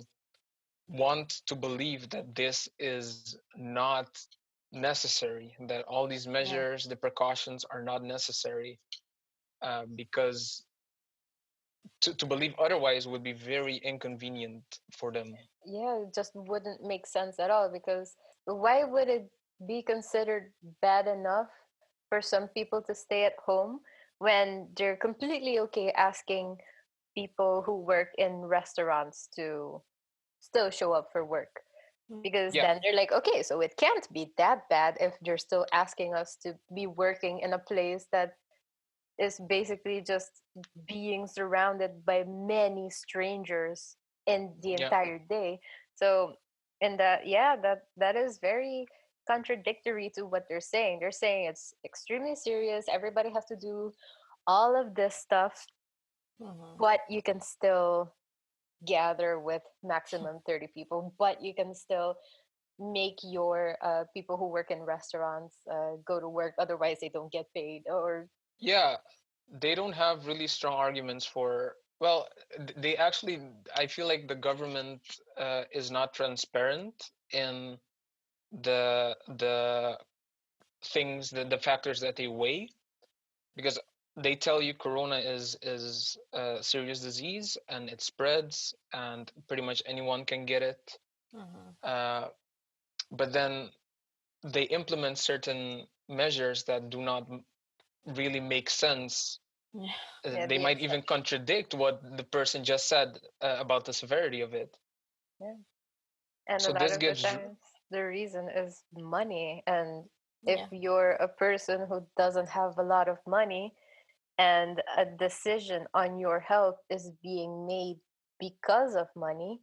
want to believe that this is not necessary, that all these measures, the precautions are not necessary, because to believe otherwise would be very inconvenient for them. Yeah, it just wouldn't make sense at all, because why would it be considered bad enough for some people to stay at home when they're completely okay asking people who work in restaurants to still show up for work? Because Yeah, then they're like, okay, so it can't be that bad if they're still asking us to be working in a place that is basically just being surrounded by many strangers in the yeah, entire day. So, and that, yeah, that is very contradictory to what they're saying. They're saying it's extremely serious. Everybody has to do all of this stuff, but you can still gather with maximum 30 people, but you can still make your people who work in restaurants go to work, otherwise they don't get paid. Or yeah. They don't have really strong arguments for, well, they actually, I feel like the government is not transparent in the things, the factors that they weigh, because they tell you corona is a serious disease and it spreads and pretty much anyone can get it. uh, but then they implement certain measures that do not really make sense. yeah, They the might even exception. contradict what the person just said about the severity of it. Yeah. And a So lot this of the gives, times the reason is money. And if Yeah. you're a person who doesn't have a lot of money and a decision on your health is being made because of money,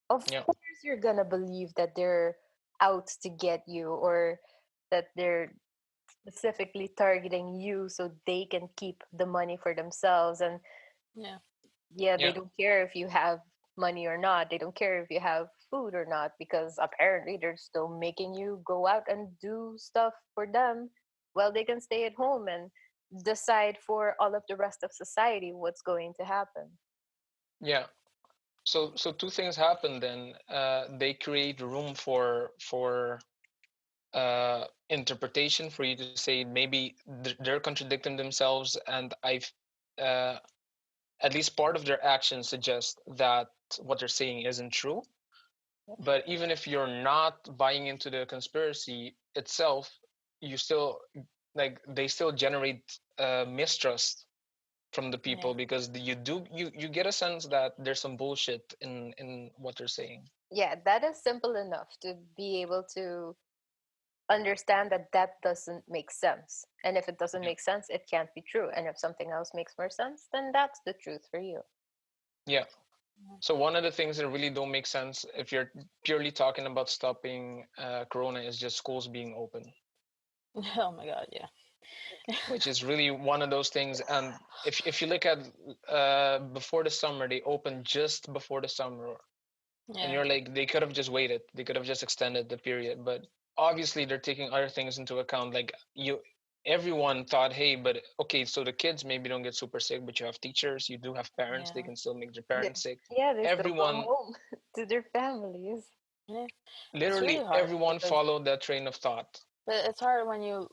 of yeah, course you're gonna believe that they're out to get you, or that they're specifically targeting you so they can keep the money for themselves. And Yeah. yeah, they yeah, don't care if you have money or not. They don't care if you have food or not, because apparently they're still making you go out and do stuff for them while they can stay at home and decide for all of the rest of society what's going to happen. yeah. So two things happen then. They create room for interpretation, for you to say maybe they're contradicting themselves, and I've uh, at least part of their actions suggest that what they're saying isn't true. But even if you're not buying into the conspiracy itself, you still, like, they still generate mistrust from the Yeah. people, because you get a sense that there's some bullshit in what they're saying. Yeah, that is simple enough to be able to understand that that doesn't make sense. And if it doesn't Yeah, make sense, it can't be true. And if something else makes more sense, then that's the truth for you. yeah. So one of the things that really don't make sense, if you're purely talking about stopping corona, is just schools being open, Oh my God. Yeah. which is really one of those things. And if you look at before the summer, they opened just before the summer, and Yeah. you're like, they could have just waited, they could have just extended the period. But obviously they're taking other things into account. Like, everyone thought, hey, but okay, so the kids maybe don't get super sick, but you have teachers, you do have parents, they Yeah. can still make their Yeah, parents sick. yeah, they still go Everyone, home to their families. Yeah. It's really Literally hard everyone because followed that train of thought. it's hard when you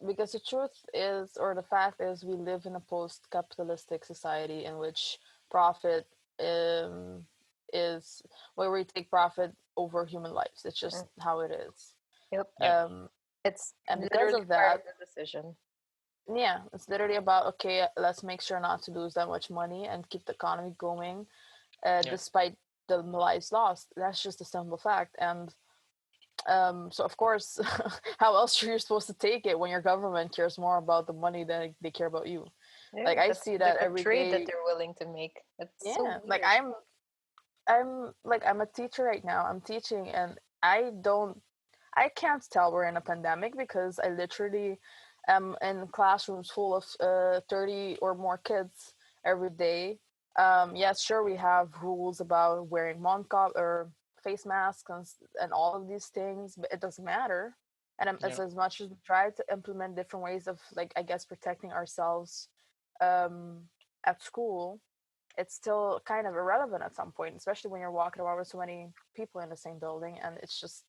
because the truth is, or the fact is, we live in a post-capitalistic society in which profit um, is where we take profit over human lives. It's just Mm. how it is. Yep. Yeah. It's And because literally of part of that, the decision. yeah, it's literally about okay, let's make sure not to lose that much money and keep the economy going, Yeah. despite the lives lost. That's just a simple fact. And so of course, how else are you supposed to take it when your government cares more about the money than they care about you? Yeah, Like I that's see the that every trade that day. they're willing to make. It's so Yeah, like weird. I'm a teacher right now. I'm teaching, and I can't tell we're in a pandemic because I literally am in classrooms full of 30 or more kids every day. Yes, sure, we have rules about wearing or face masks and all of these things, but it doesn't matter. And Yeah. as much as we try to implement different ways of, like, I guess, protecting ourselves um, at school, it's still kind of irrelevant at some point, especially when you're walking around with so many people in the same building, and it's just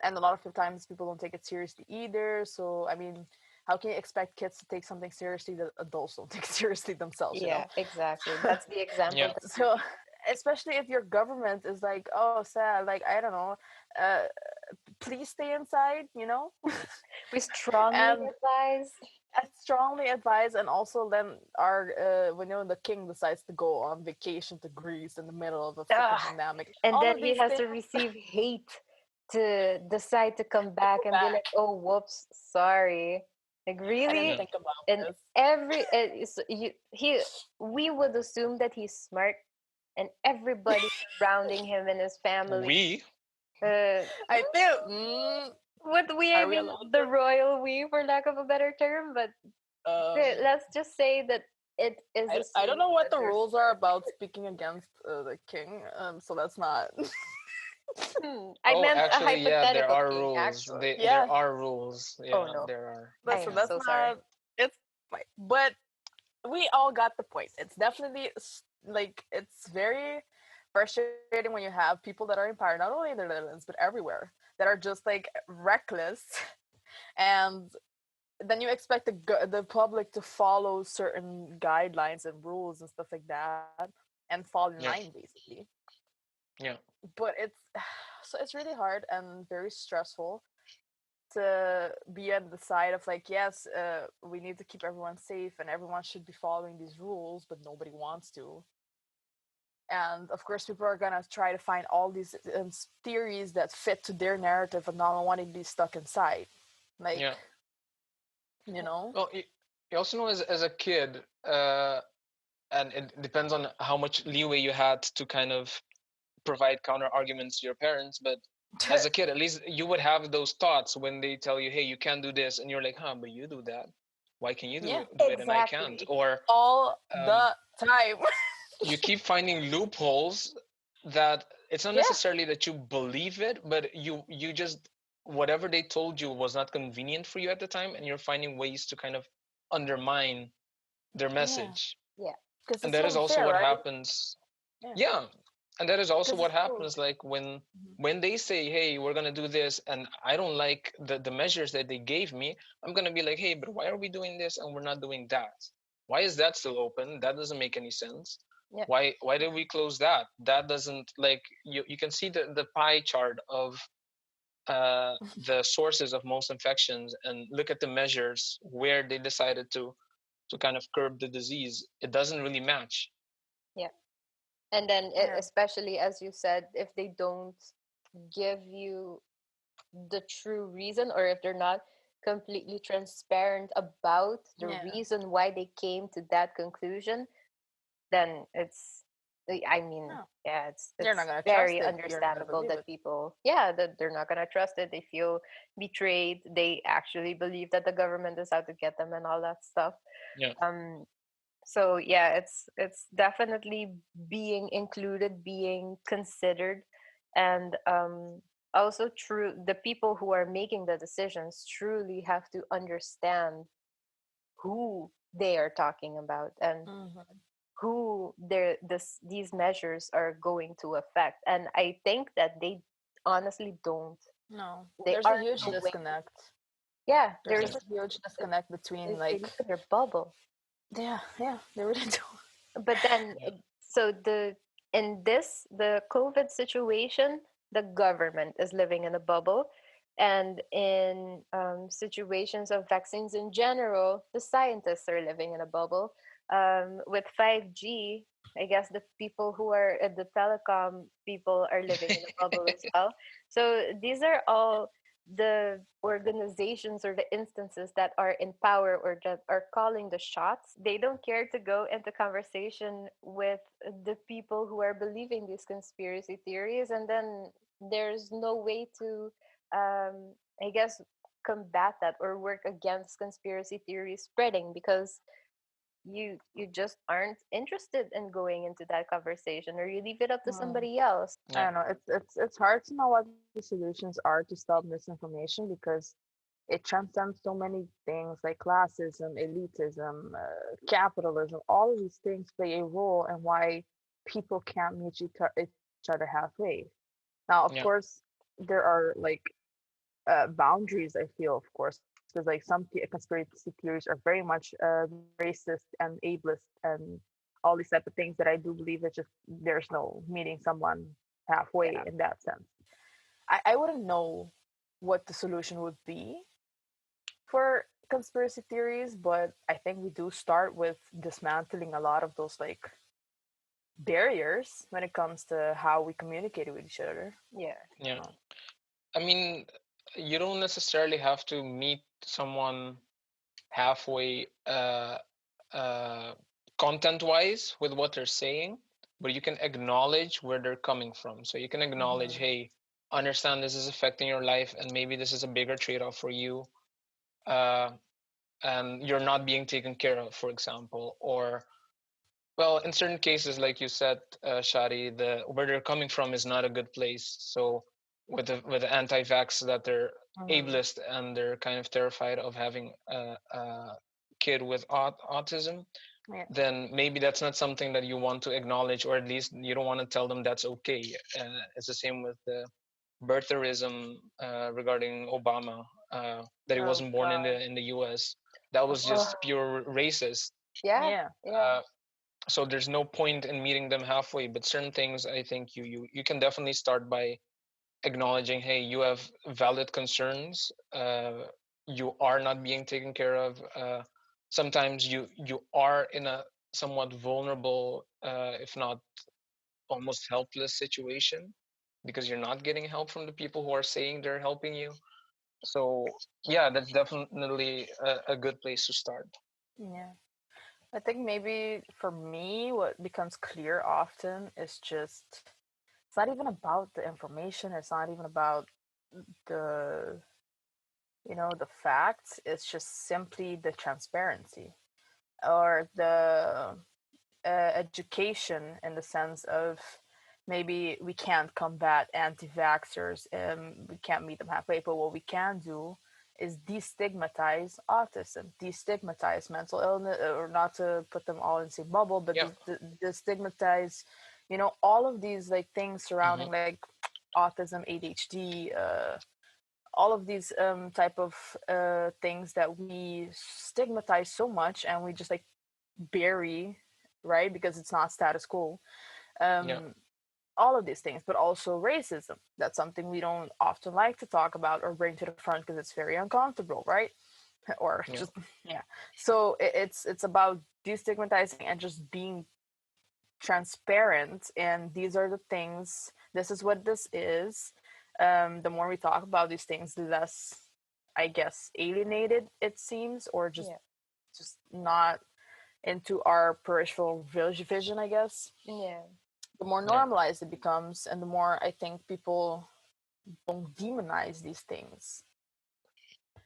and a lot of the times people don't take it seriously either. So I mean, how can you expect kids to take something seriously that adults don't take seriously themselves? Yeah, exactly. That's the example Yeah. that So especially if your government is like, oh, sad, like I don't know, uh, please stay inside, we strongly and advise. I strongly advise, and also then our when the king decides to go on vacation to Greece in the middle of a freaking Ugh. pandemic, And all then of he these has things to receive hate to decide to come back and be back. like, "Oh, whoops, sorry." Like I didn't Yeah. really, think about and this. we would assume that he's smart, and everybody surrounding him and his family. We. Uh, I think. what we, I Are we mean, allowed the royal we, for lack of a better term, but to? let's just say that it is I don't assumed know what that the they're rules are smart. about speaking against the king. So that's not. I Oh, meant a actually, yeah, there hypothetical are king, rules. actually. There Yeah. are rules. Oh Yeah, no, there are. I Listen, am that's so sorry. not. It's fine, but we all got the point. It's definitely like it's very frustrating when you have people that are in power, not only in the Netherlands but everywhere, that are just like reckless, and then you expect the public to follow certain guidelines and rules and stuff like that, and fall in line Yeah. basically. Yeah. But it's so it's really hard and very stressful to be on the side of like, yes, we need to keep everyone safe and everyone should be following these rules, but nobody wants to. And of course people are gonna try to find all these theories that fit to their narrative of not wanting to be stuck inside, Yeah. like, you know. Well, you also know as a kid, and it depends on how much leeway you had to kind of provide counter arguments to your parents. But as a kid, at least you would have those thoughts when they tell you, "Hey, you can't do this," and you're like, "Huh, but you do that. Why can you Yeah, do it and I can't?" Exactly. Or all um, the time. you keep finding loopholes that it's not Yeah, necessarily that you believe it, but you just whatever they told you was not convenient for you at the time, and you're finding ways to kind of undermine their yeah, message. Yeah. because And it's that so is also unfair, what right? happens. Yeah, Yeah, and that is also because what it's so. happens like when Mhm. they say, "Hey, we're going to do this," and I don't like the measures that they gave me, I'm going to be like, "Hey, but why are we doing this and we're not doing that? Why is that still open? That doesn't make any sense. Yeah. Why did we close that? That doesn't, like, you can see the pie chart of the sources of most infections and look at the measures where they decided to kind of curb the disease. It doesn't really match." Yeah. And then, Yeah, especially as you said, if they don't give you the true reason, or if they're not completely transparent about the yeah. reason why they came to that conclusion, then I mean, No, yeah, you're not it's gonna very trust it. You're not gonna understandable believe that it. people, yeah, that they're not gonna trust it. They feel betrayed. They actually believe that the government is out to get them and all that stuff. Yeah. Um, so yeah, it's definitely being included, being considered, and also true. The people who are making the decisions truly have to understand who they are talking about and Hmm. who these measures are going to affect. And I think that they honestly don't. No, They there's a aren't huge going. disconnect. Yeah, There's there's Yeah. a huge disconnect between they like, live in their bubble. yeah, yeah, they really do. But then Yeah. so the COVID situation, the government is living in a bubble, and in situations of vaccines in general, the scientists are living in a bubble. With 5G, I guess the people who are the telecom people are living in a bubble as well. So these are all the organizations or the instances that are in power or that are calling the shots. They don't care to go into conversation with the people who are believing these conspiracy theories, and then there's no way to I guess combat that or work against conspiracy theories spreading, because you just aren't interested in going into that conversation, or you leave it up to Hmm. somebody else. I Yeah. don't know. It's hard to know what the solutions are to stop misinformation because it transcends so many things like classism, elitism, capitalism. All of these things play a role in why people can't meet each other halfway. Now, of Yeah. course, there are like boundaries. I feel, of course, because like some conspiracy theories are very much racist and ableist and all these type of things that I do believe that just there's no meeting someone halfway Yeah, in that sense. I wouldn't know what the solution would be for conspiracy theories, but I think we do start with dismantling a lot of those like barriers when it comes to how we communicate with each other. yeah, Yeah. So, I mean, you don't necessarily have to meet someone halfway uh, content wise with what they're saying, but you can acknowledge where they're coming from. So you can acknowledge, mhm. hey, understand this is affecting your life, and maybe this is a bigger trade off for you. Uh, and you're not being taken care of, for example, or well, in certain cases, like you said, Shadi, the where they're coming from is not a good place. So with the anti-vax that they're Mhm. ableist and they're kind of terrified of having a kid with autism, Yeah. then maybe that's not something that you want to acknowledge, or at least you don't want to tell them that's okay. It's the same with the birtherism regarding Obama, that he Oh wasn't born in God. the U.S. That was oh, just pure racist. yeah, Yeah. yeah, So there's no point in meeting them halfway, but certain things I think you can definitely start by acknowledging, hey, you have valid concerns, you are not being taken care of, sometimes you are in a somewhat vulnerable, if not almost helpless situation, because you're not getting help from the people who are saying they're helping you. So yeah, that's definitely a good place to start. Yeah. I think maybe for me, what becomes clear often is just it's not even about the information. It's not even about the the facts. It's just simply the transparency or the education in the sense of maybe we can't combat anti-vaxxers and we can't meet them halfway, but what we can do is destigmatize autism, destigmatize mental illness, or not to put them all in the same bubble, but Yeah. destigmatize, all of these like things Hmm. surrounding like autism, ADHD, all of these type of things that we stigmatize so much and we just like bury, right? Because it's not status quo. Yeah. Um, all of these things, but also racism. That's something we don't often like to talk about or bring to the front because it's very uncomfortable, right? Or Yeah. just yeah. So it's about destigmatizing and just being transparent. And these are the things. This is what this is. The more we talk about these things, the less, I guess, alienated it seems, or just yeah, not into our peripheral vision, I guess, yeah. the more Yeah. normalized it becomes, and the more I think people don't demonize these things.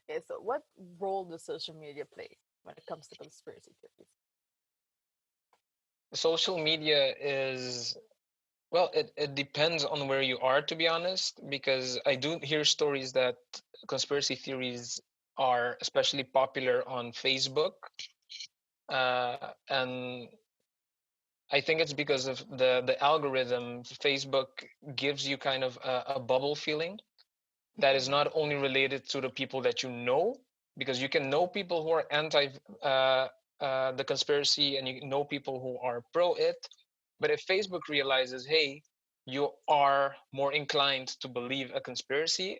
Okay, so what role does social media play when it comes to conspiracy theories? Social media is, well, it depends on where you are, to be honest, because I do hear stories that conspiracy theories are especially popular on Facebook, and I think it's because of the algorithm. Facebook gives you kind of a bubble feeling that is not only related to the people that you know, because you can know people who are anti uh, the conspiracy and you know people who are pro it. But if Facebook realizes, hey, you are more inclined to believe a conspiracy,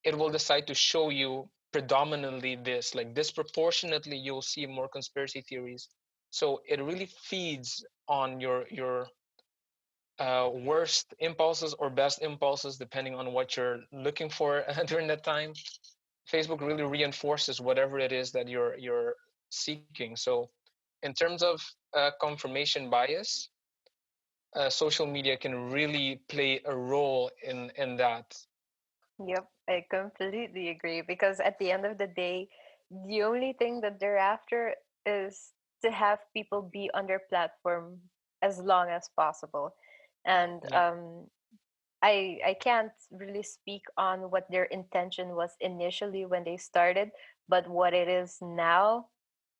it will decide to show you predominantly this, like disproportionately, you'll see more conspiracy theories. So it really feeds on your worst impulses or best impulses, depending on what you're looking for during that time. Facebook really reinforces whatever it is that you're seeking. So, in terms of confirmation bias, social media can really play a role in that. Yep, I completely agree because at the end of the day, the only thing that they're after is to have people be on their platform as long as possible. And Yeah, I can't really speak on what their intention was initially when they started, but what it is now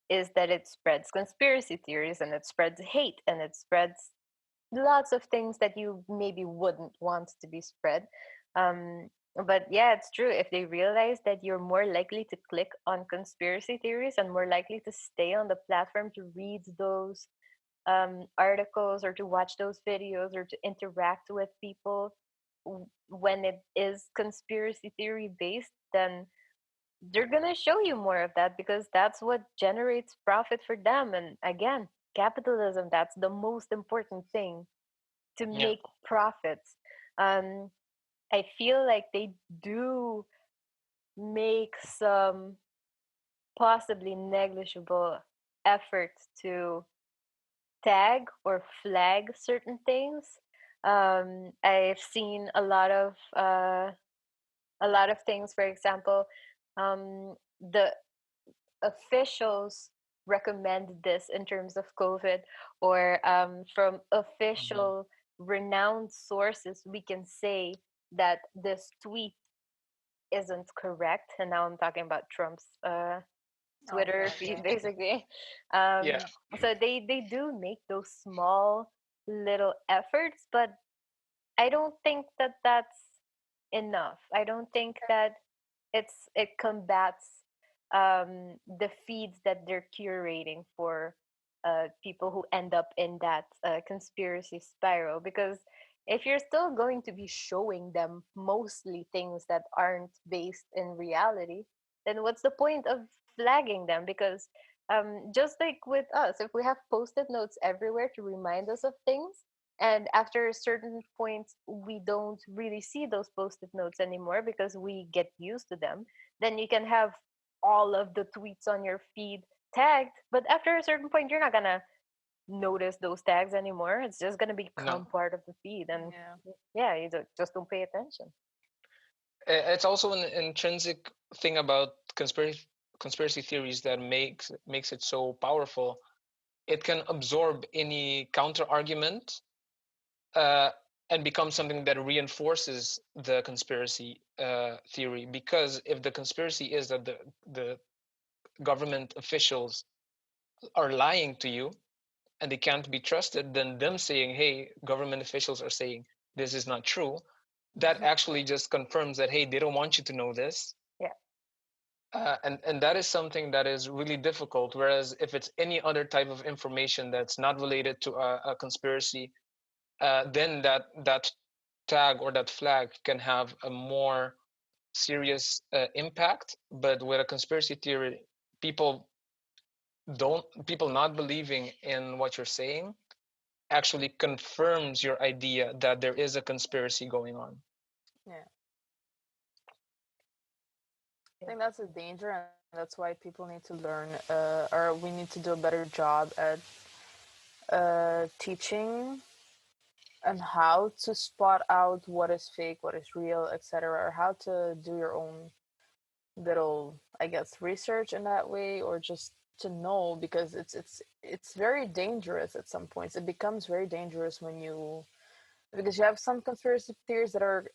is that it spreads conspiracy theories and it spreads hate and it spreads lots of things that you maybe wouldn't want to be spread. But yeah, it's true. If they realize that you're more likely to click on conspiracy theories and more likely to stay on the platform to read those articles or to watch those videos or to interact with people when it is conspiracy theory based, then they're gonna show you more of that because that's what generates profit for them. And again, capitalism, that's the most important thing, to yeah, make profits. Um, I feel like they do make some possibly negligible efforts to tag or flag certain things. I've seen a lot of things. For example, the officials recommend this in terms of COVID, or from mhm, official renowned sources, we can say that this tweet isn't correct. And now I'm talking about Trump's Twitter Okay, feed, yeah. basically. yeah, So they do make those small little efforts, but I don't think that that's enough. I don't think that it combats the feeds that they're curating for people who end up in that conspiracy spiral. Because if you're still going to be showing them mostly things that aren't based in reality, then what's the point of flagging them? Because just like with us, if we have post-it notes everywhere to remind us of things, and after a certain point we don't really see those post-it notes anymore because we get used to them, then you can have all of the tweets on your feed tagged, but after a certain point you're not gonna notice those tags anymore. It's just gonna no. become part of the feed, and Yeah. yeah, you just don't pay attention. It's also an intrinsic thing about conspiracy theories that makes it so powerful. It can absorb any counter argument uh, and become something that reinforces the conspiracy theory. Because if the conspiracy is that the government officials are lying to you and they can't be trusted, then them saying, "Hey, government officials are saying this is not true," that actually just confirms that, hey, they don't want you to know this. Yeah. And that is something that is really difficult. Whereas if it's any other type of information that's not related to a conspiracy, then that tag or that flag can have a more serious impact. But with a conspiracy theory, people people not believing in what you're saying actually confirms your idea that there is a conspiracy going on. Yeah. I Yeah. think that's a danger, and that's why people need to learn, or we need to do a better job at teaching and how to spot out what is fake, what is real, etc., or how to do your own little, I guess, research in that way, or just to know, because it's very dangerous at some points. It becomes very dangerous when you, because you have some conspiracy theories that are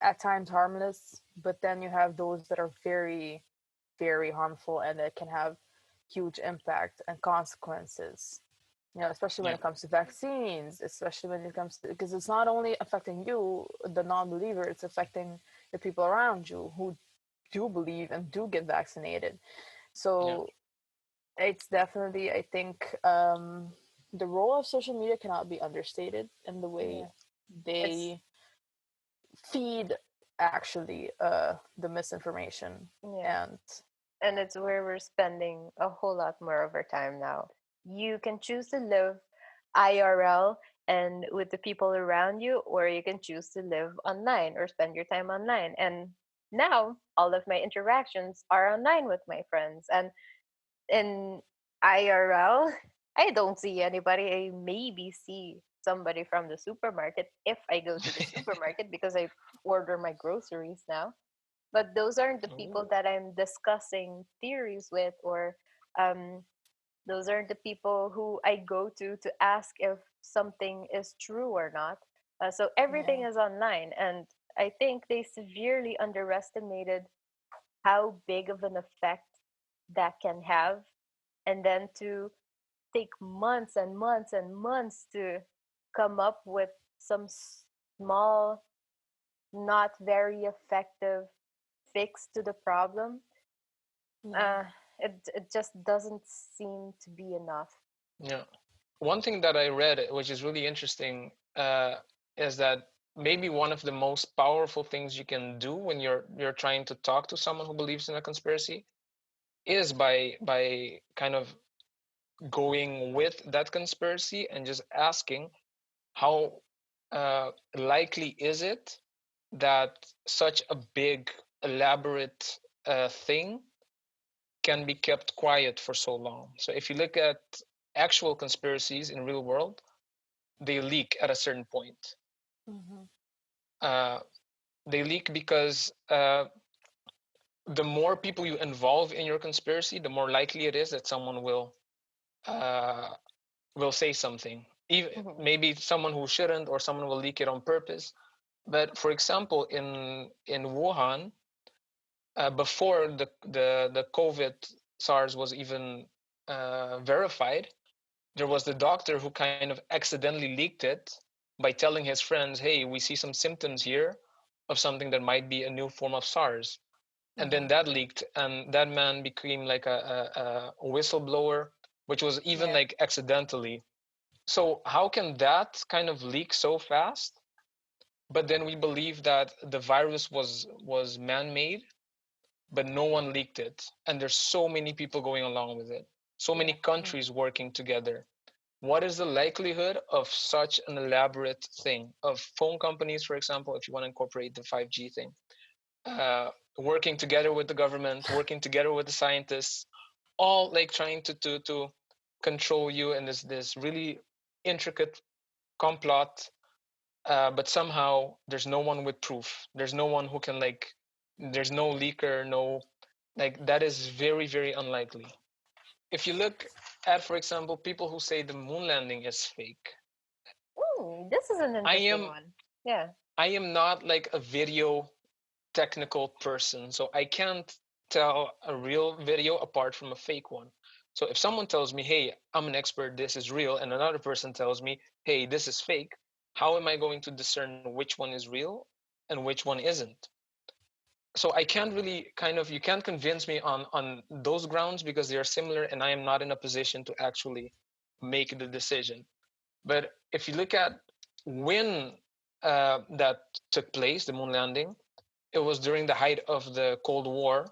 at times harmless, but then you have those that are very, very harmful and that can have huge impact and consequences. especially when Yeah. it comes to vaccines, especially when it comes to, because it's not only affecting you, the non-believer, it's affecting the people around you who do believe and do get vaccinated. Yeah. So it's definitely, I think, the role of social media cannot be understated in the way Yeah. It's they feed actually the misinformation. yeah. And And it's where we're spending a whole lot more of our time now. You can choose to live IRL and with the people around you, or you can choose to live online or spend your time online. And now all of my interactions are online with my friends. And in IRL, I don't see anybody. I maybe see somebody from the supermarket if I go to the supermarket because I order my groceries now. But those aren't the people Ooh. that I'm discussing theories with, or um, those aren't the people who I go to ask if something is true or not. So yeah. everything is online, and I think they severely underestimated how big of an effect that can have, and then to take months and months and months to come up with some small, not very effective fix to the problem. Yeah. uh, it just doesn't seem to be enough. Yeah. One thing that I read, which is really interesting, is that maybe one of the most powerful things you can do when you're trying to talk to someone who believes in a conspiracy is by kind of going with that conspiracy and just asking how likely is it that such a big elaborate thing can be kept quiet for so long. So if you look at actual conspiracies in real world, they leak at a certain point. Mm-hmm. Uh, they leak because the more people you involve in your conspiracy, the more likely it is that someone uh, will say something. Even Mhm. maybe someone who shouldn't, or someone will leak it on purpose. But for example, in Wuhan, before the COVID SARS was even verified, there was the doctor who kind of accidentally leaked it by telling his friends, "Hey, we see some symptoms here of something that might be a new form of SARS." And then Mm-hmm. that leaked, and that man became like a whistleblower, which was even Yeah. like accidentally. So how can that kind of leak so fast? But then we believe that the virus was man-made, but no one leaked it, and there's so many people going along with it, so many Yeah. countries working together. What is the likelihood of such an elaborate thing, of phone companies, for example, if you want to incorporate the 5G thing, uh, working together with the government, working together with the scientists, all like trying to control you in this really intricate complot, but somehow there's no one with proof. There's no one who can like. There's no leaker, no, like that is very very unlikely. If you look at, for example, people who say the moon landing is fake, This is an I interesting am one. Yeah. I am not like a video technical person, so I can't tell a real video apart from a fake one. So if someone tells me, "Hey, I'm an expert, this is real," and another person tells me, "Hey, this is fake," how am I going to discern which one is real and which one isn't? So I can't really kind of, you can't convince me on those grounds because they are similar, and I am not in a position to actually make the decision. But if you look at when that took place, the moon landing, it was during the height of the Cold War.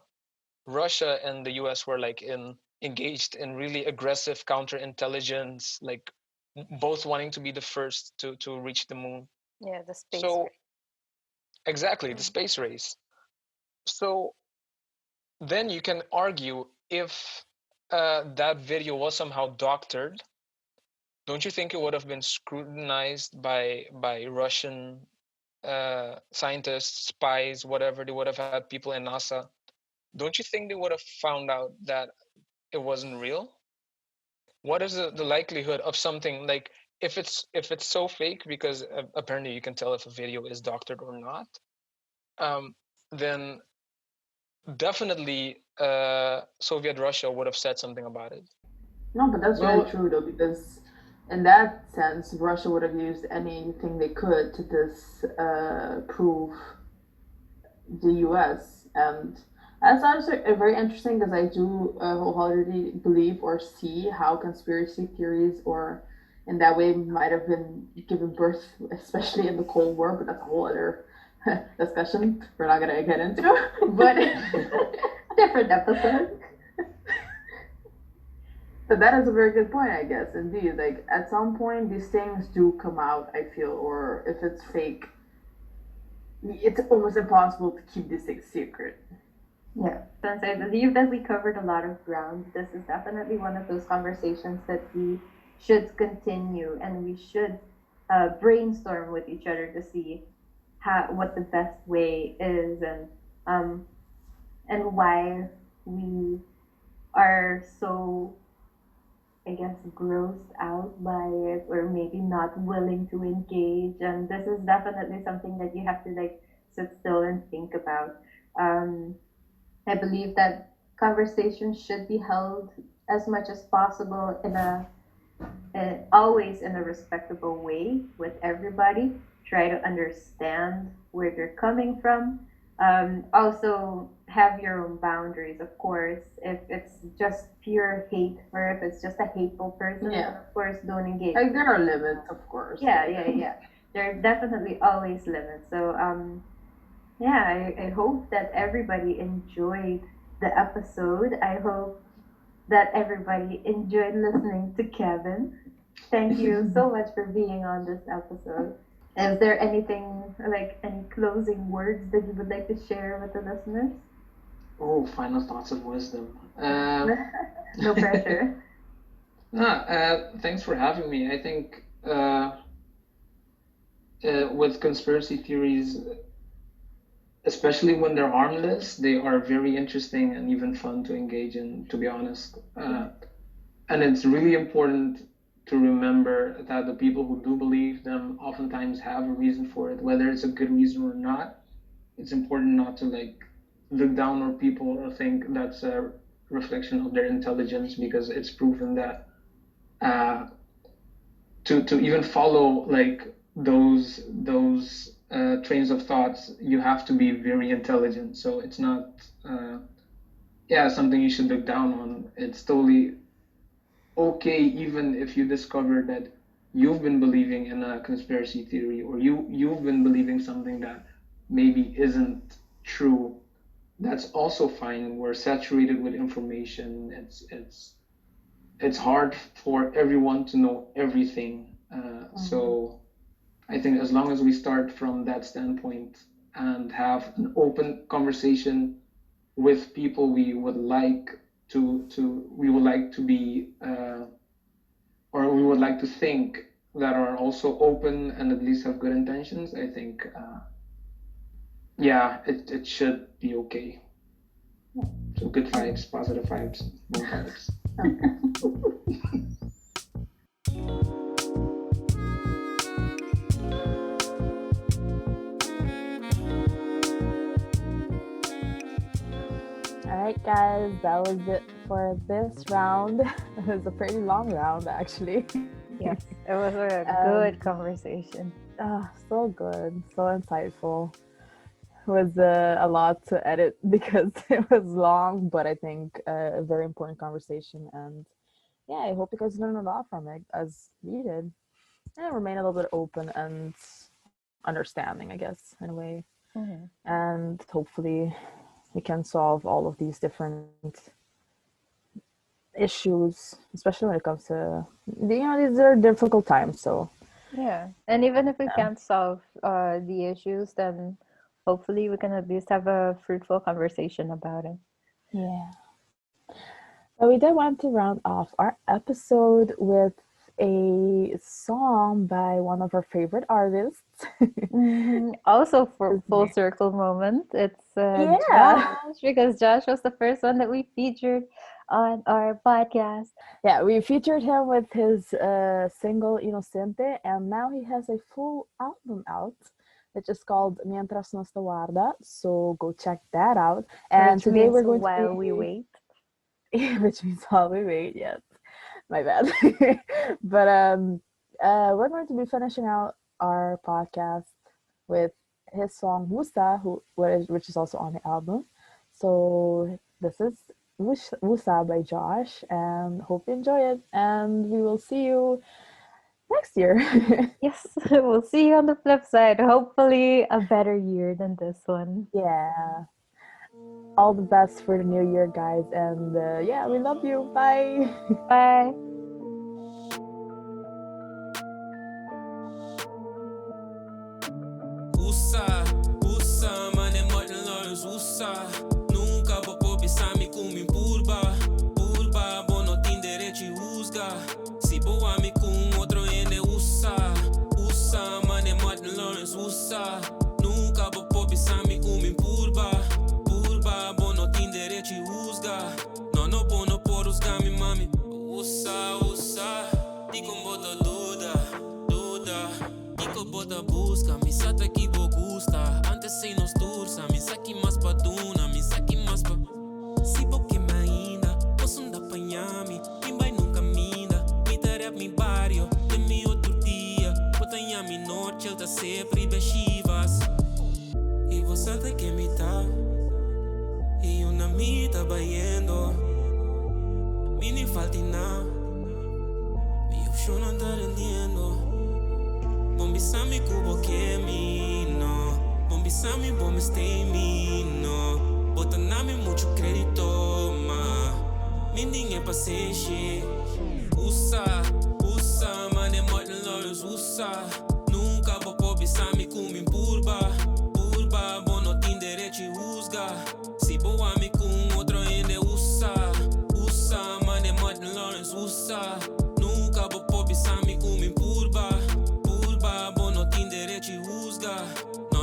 Russia and the US were like in engaged in really aggressive counterintelligence, like both wanting to be the first to reach the moon. Yeah, the space So race. exactly, the Mm. space race. So then you can argue, if that video was somehow doctored, don't you think it would have been scrutinized by Russian scientists, spies, whatever? They would have had people in NASA. Don't you think they would have found out that it wasn't real? What is the likelihood of something like, if it's so fake, because apparently you can tell if a video is doctored or not, um, then definitely Soviet Russia would have said something about it. No, but that's very Well, true though, because in that sense, Russia would have used anything they could to disprove the US. And that's also very interesting because I do wholeheartedly believe or see how conspiracy theories or in that way might have been given birth, especially in the Cold War, but that's a whole other discussion we're not going to get into. But different episode. But that is a very good point, I guess. Indeed, like at some point, these things do come out. I feel, or if it's fake, it's almost impossible to keep these things secret. Yeah, since I believe that we covered a lot of ground, this is definitely one of those conversations that we should continue, and we should brainstorm with each other to see what the best way is, um, and why we are so, I guess, grossed out by it, or maybe not willing to engage. And this is definitely something that you have to like sit still and think about. Um, I believe that conversations should be held as much as possible in always in a respectable way with everybody. Try to understand where they're coming from. Also, have your own boundaries, of course. If it's just pure hate, or if it's just a hateful person, then Yeah. of course don't engage. Like there are limits, of course. Yeah. There are definitely always limits. So, yeah, I hope that everybody enjoyed the episode. I hope that everybody enjoyed listening to Kevin. Thank you so much for being on this episode. Is there anything, like any closing words that you would like to share with the listeners? Oh, final thoughts of wisdom. No pressure. Thanks for having me. I think with conspiracy theories, especially when they're harmless, they are very interesting and even fun to engage in, to be honest. And it's really important to remember that the people who do believe them oftentimes have a reason for it, whether it's a good reason or not. It's important not to like look down on people or think that's a reflection of their intelligence, because it's proven that uh, to even follow like those trains of thoughts, you have to be very intelligent. So it's not something you should look down on. It's totally okay even if you discover that you've been believing in a conspiracy theory, or you've been believing something that maybe isn't true. That's also fine. We're saturated with information. It's hard for everyone to know everything. So I think as long as we start from that standpoint and have an open conversation with people we would like to be or we would like to think that are also open and at least have good intentions, I think it should be okay. So good vibes, positive vibes, boom vibes. All right, guys, that was it for this round. It was a pretty long round, actually. Yes, it was a good conversation. So good, so insightful. It was a lot to edit because it was long, but I think a very important conversation. And yeah, I hope you guys learned a lot from it, as we did. And remain a little bit open and understanding, I guess, in a way. Mm-hmm. And hopefully we can solve all of these different issues, especially when it comes to these are difficult times. So Yeah, and even if we can't solve the issues, then hopefully we can at least have a fruitful conversation about it. yeah. So we did want to round off our episode with a song by one of our favorite artists. Also, for full circle moment, it's Yeah. Josh, because Josh was the first one that we featured on our podcast. Yeah, we featured him with his single Inocente, and now he has a full album out, which is called Mientras nos guarda. So go check that out. And Which today means we're going to while we be, wait. which means while we wait, yes. My bad. But we're going to be finishing out our podcast with his song Wusa, which is also on the album. So this is Wusa by Josh, and hope you enjoy it. And we will see you next year. Yes, we'll see you on the flip side. Hopefully, a better year than this one. Yeah. All the best for the new year, guys. And yeah, we love you. Bye. Bye. Usa, usa, mane Martin Lawrence, usa. Nunca vou pobisar me com me purba, bom não tem direito de rusga. Se boa me com outro ene usa, mane Martin Lawrence, usa. Nunca vou pobisar me com me purba, bom não tem direito de rusga. Não bom não por rusgar me mami. Usa, digo bota duda. Digo bota busca, me sata que vou gusta. Antes sem nos tursa, me saque mais pra duna, me saque mais pra. Se boque me ainda, posso andar apanhar-me. Quem vai nunca minda, me tarep me barrio, de mi outro dia. Botanha me norte, ele tá sempre bechivas. E você tem que me tá, e eu na mi tá baiendo. Me nem falta nada, me opção não tá rendendo. Bombisami kubo kemino, bombisami bomestemino. Botanami mucho crédito, ma. Minding é paciente. Usa, mane Martin Lawrence, usa. Nunca vou pobisami kumi purba, bom não tem direito de rusga. Se boa me com outro ende usa, mane Martin Lawrence, usa. Nunca vou pobisami kumi purba.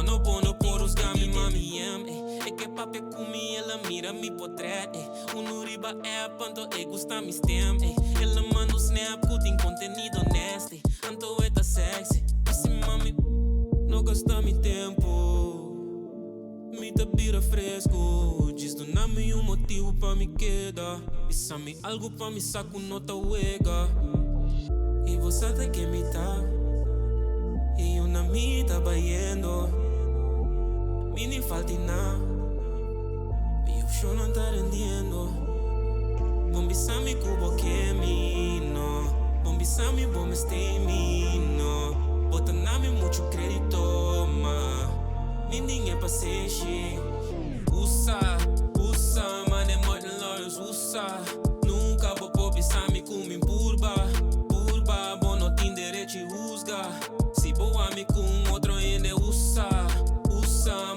Não bom não por os gami mami é que papi comi ela mira mi portrait Unuriba é panto e gusta mi stem ela manda o snap que tem contenido honesto anto é tá sexy assim mami não gasta mi tempo mi tá bira fresco diz do nome motivo pra me queda pisa-me algo pra me saco nota uega e você tem que me tá e eu na mi tá baiendo me nem falta nada mi opção não tá rendendo bombisami cubo kemino bombisami bomestemino botanami mucho crédito ma me nem é paciente usa mane Martin Lawrence usa nunca vou pobisami com me purba bom não tem direito de rusga se boa me com outro ende usa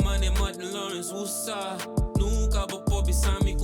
mane Martin Lawrence usa nunca vou pobisami